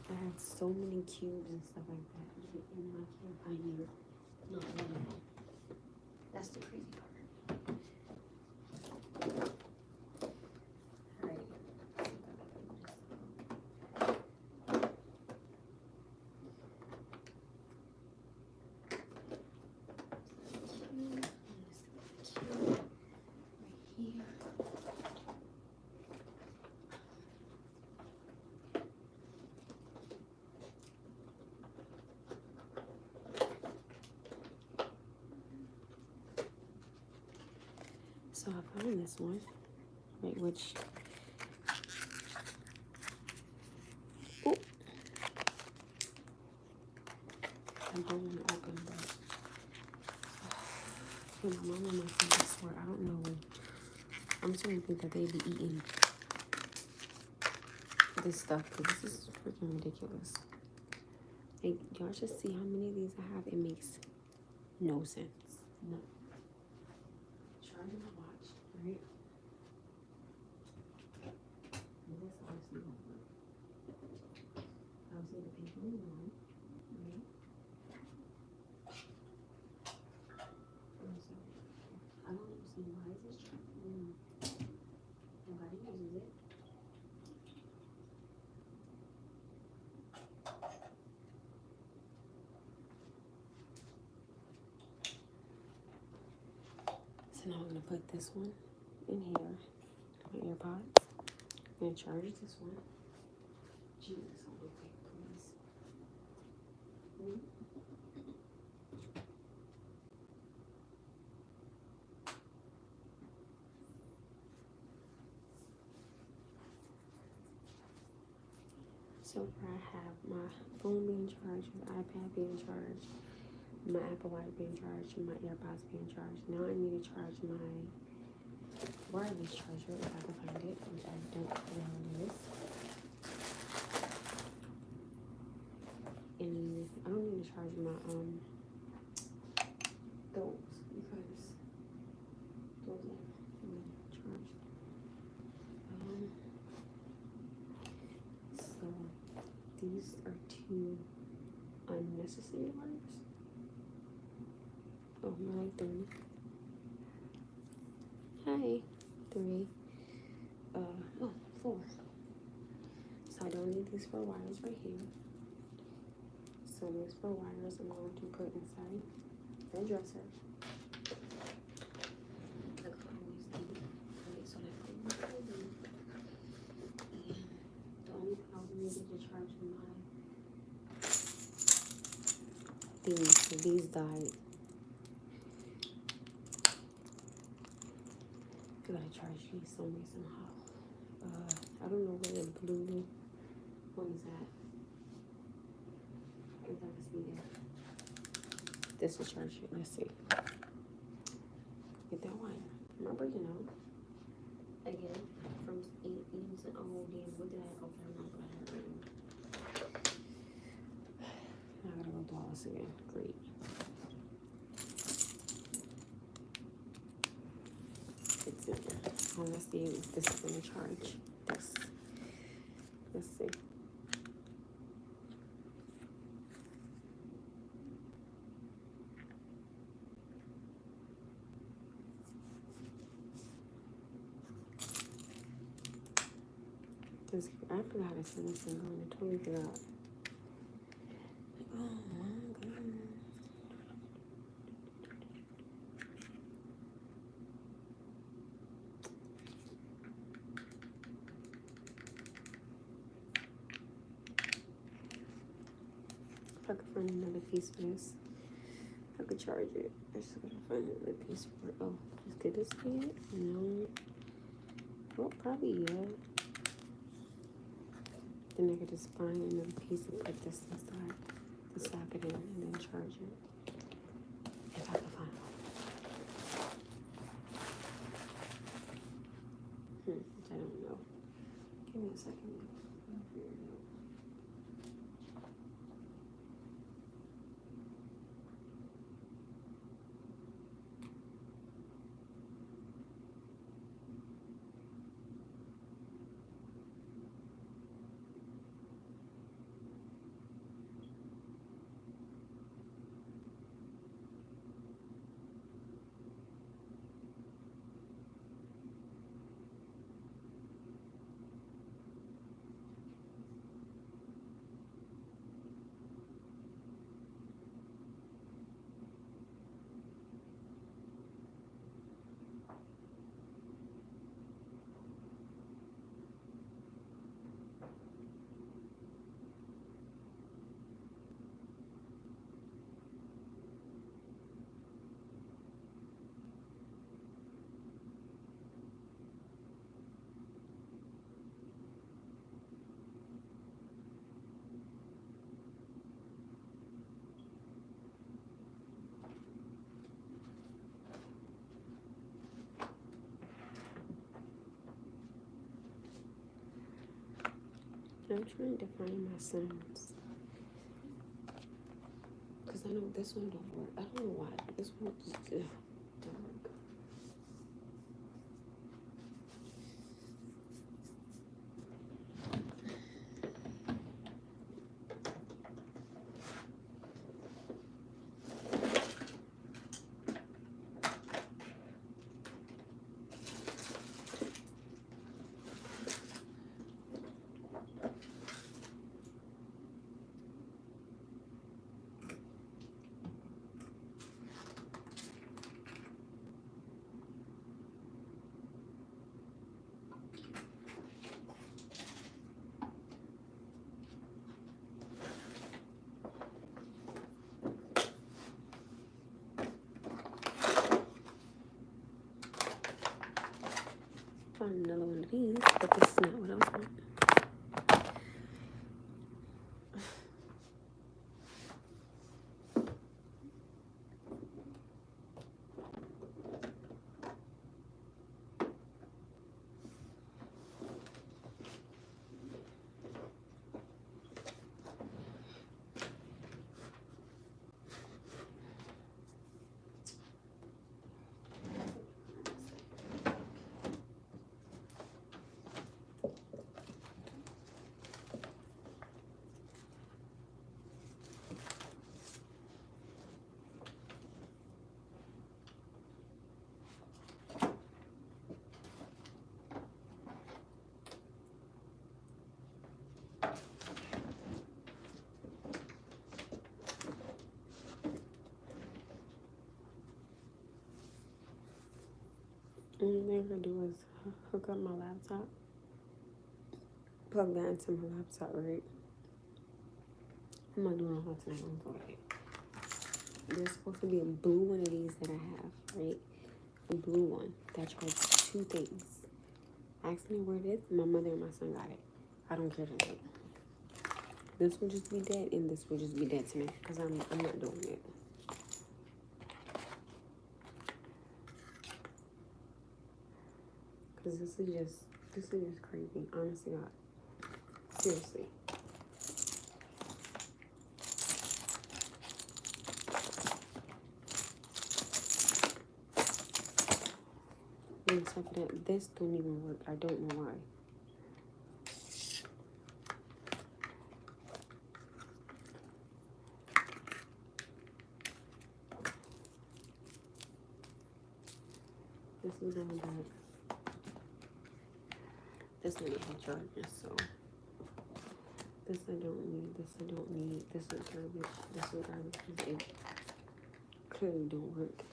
I had so many cubes and stuff like that. And I can't find it. Not one of them. That's the crazy part. So I found this one, right, which, oh, I don't want to open, but my mom and my friend swear, I don't know, I'm starting to think that they be eating this stuff, because this is freaking ridiculous. Like, y'all should see how many of these I have. It makes no sense. No. Charging my watch, right? And this obviously won't work. Obviously the paper one, right? I don't understand why is this charging. Nobody uses it. So now I'm gonna put this one in here, my AirPods. I'm gonna charge this one. Jesus, hold on quick, please. So far I have my phone being charged, my iPad being charged, my Apple Watch being charged, and my AirPods being charged. Now I need to charge my wireless charger if I can find it, which I don't know what it is. And I don't need to charge my those because those are charged. So these are two unnecessary wires. Oh, more like 3. Hi, 3. 4. So I don't need these 4 wires right here. So these 4 wires I'm going to put inside the dresser. Like I always do. Right, so that's what I'm going to do. And the only thing I was needed to charge my these died. I gotta charge these some way somehow. I don't know where the blue one is at. If I can see it. This will charge it. Let's see. Get that wire. Remember, you know. again from eating some old damn. What did I open? I'm not glad. I gotta go through all this again. Great. It's in there. Oh, let's see if this is gonna charge. This. Let's see. I forgot how to turn this thing on. I totally forgot. Oh my goodness. If I could find another piece for this, I could charge it. I just gotta find another piece for it. Oh, could this be it? No. Well, probably, yeah. Then I could just find another piece and put this inside the socket in and then charge it. If I can find it. I don't know. Give me a second. I'm trying to find my son's. Because I know this one don't work. I don't know why. This one just don't work. Found another one of these, but this is not what I was wanting. Only thing I can do is hook up my laptop, plug that into my laptop, right? I'm not doing all tonight. I'm sorry. There's supposed to be a blue one of these that I have, right? A blue one that charges 2 things. Ask me where it is. My mother and my son got it. I don't care tonight. This will just be dead, and this will just be dead tonight because I'm not doing it. Because this is just crazy. Honestly, God. Seriously. And stuff that this don't even work. I don't know why. This is all that. This one has charges, so this I don't need. This I don't need. This is garbage. This is garbage because it clearly don't work.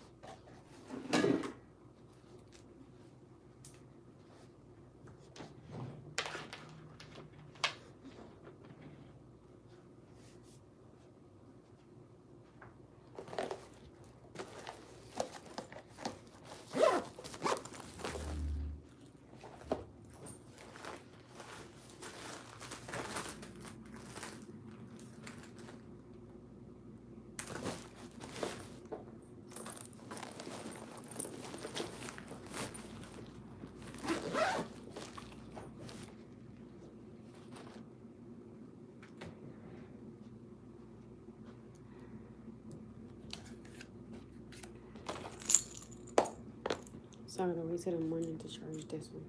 So I'm gonna wait till the morning to charge this one.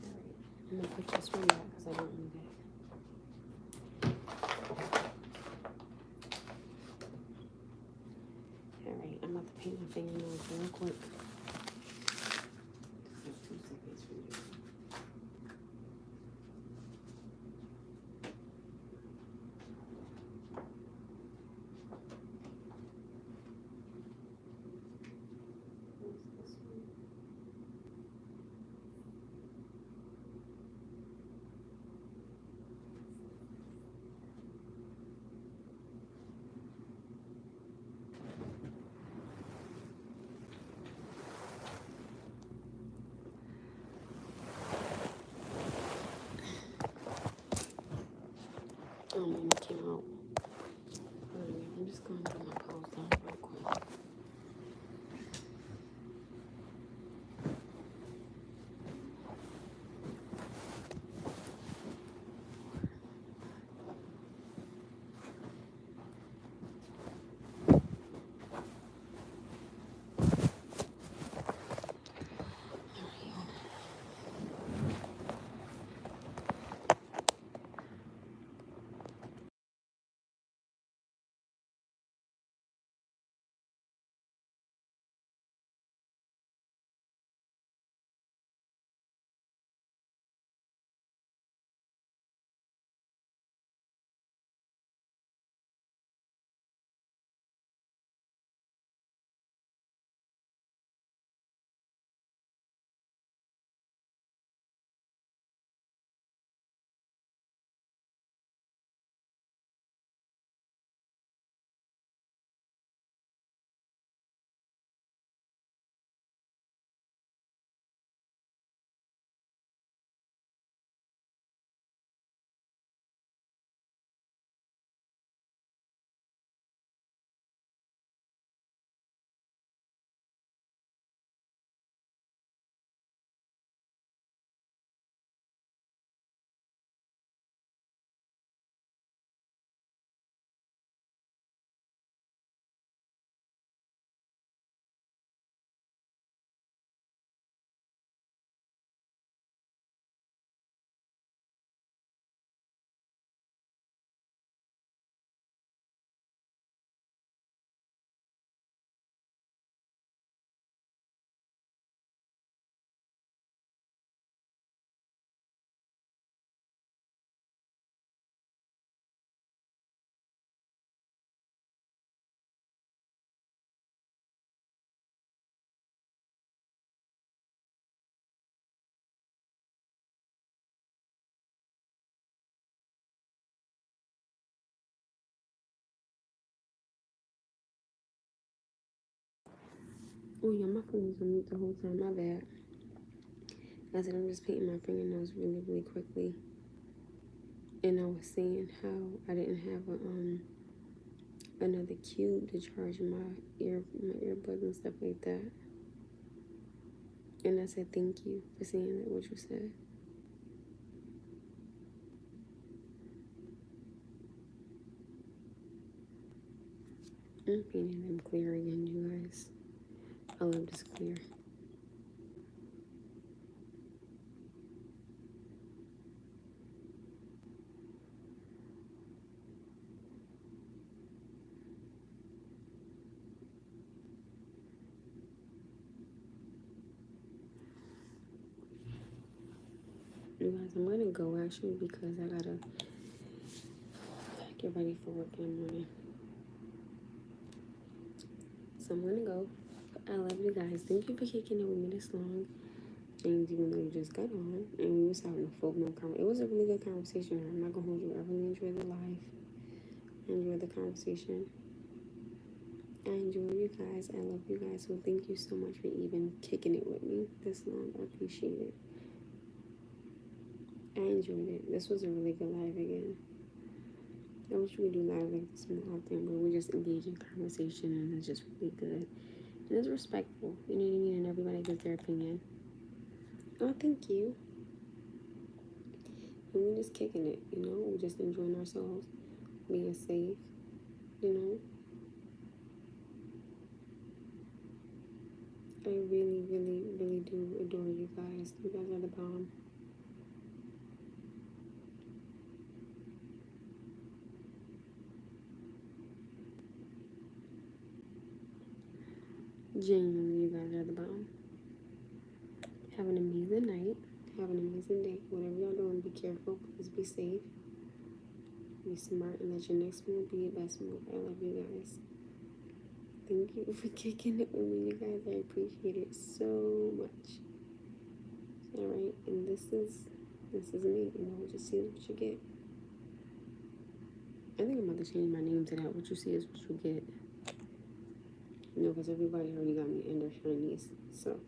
Alright, I'm gonna put this one back because I don't need it. Alright, I'm about to paint my fingernails real quick. Just 2 seconds for you. It came out. Alright, I'm just going to do my pose down real quick. Oh yeah, my phone was on mute the whole time. My bad. I said I'm just painting my fingernails really, really quickly. And I was saying how I didn't have another cube to charge my earbuds and stuff like that. And I said thank you for saying that, what you said. I'm painting them clear again, you guys. I love this clear. You guys, I'm gonna go actually because I gotta get ready for work in the morning. So I'm gonna go. I love you guys. Thank you for kicking it with me this long. And even though you just got on and we was having a full-blown conversation, it was a really good conversation. I'm not gonna hold you. I really enjoyed the live. I enjoyed the conversation. I enjoy you guys. I love you guys. So thank you so much for even kicking it with me this long. I appreciate it. I enjoyed it. This was a really good live again. I wish we could do live like this more often, but we just engage in conversation and it's just really good. And it's respectful. You know what I mean? And everybody gives their opinion. Oh, thank you. And we're just kicking it, you know? We're just enjoying ourselves, being safe, you know? I really, really, really do adore you guys. You guys are the bomb. Genuinely, you guys are the bomb. Have an amazing night. Have an amazing day. Whatever y'all doing, be careful. Please be safe. Be smart and let your next move be your best move. I love you guys. Thank you for kicking it with me, you guys. I appreciate it so much. Alright, and this is me, you know, what you see is what you get. I think I'm about to change my name to that. What you see is what you get. You know, because everybody already got me under Shaniece, so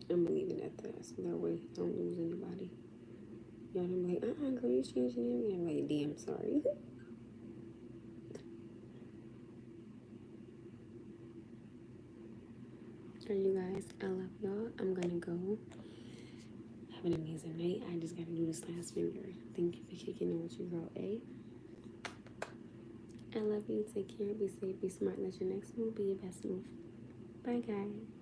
I'm leaving it at that, so that way I don't lose anybody. Y'all don't be like, girl, you changed your name. I'm like, damn, sorry. Alright, you guys, I love y'all. I'm gonna go. Have an amazing night. I just gotta do this last finger. Thank you for kicking in with your girl A. I love you. Take care. Be safe. Be smart. Let your next move be your best move. Bye, guys.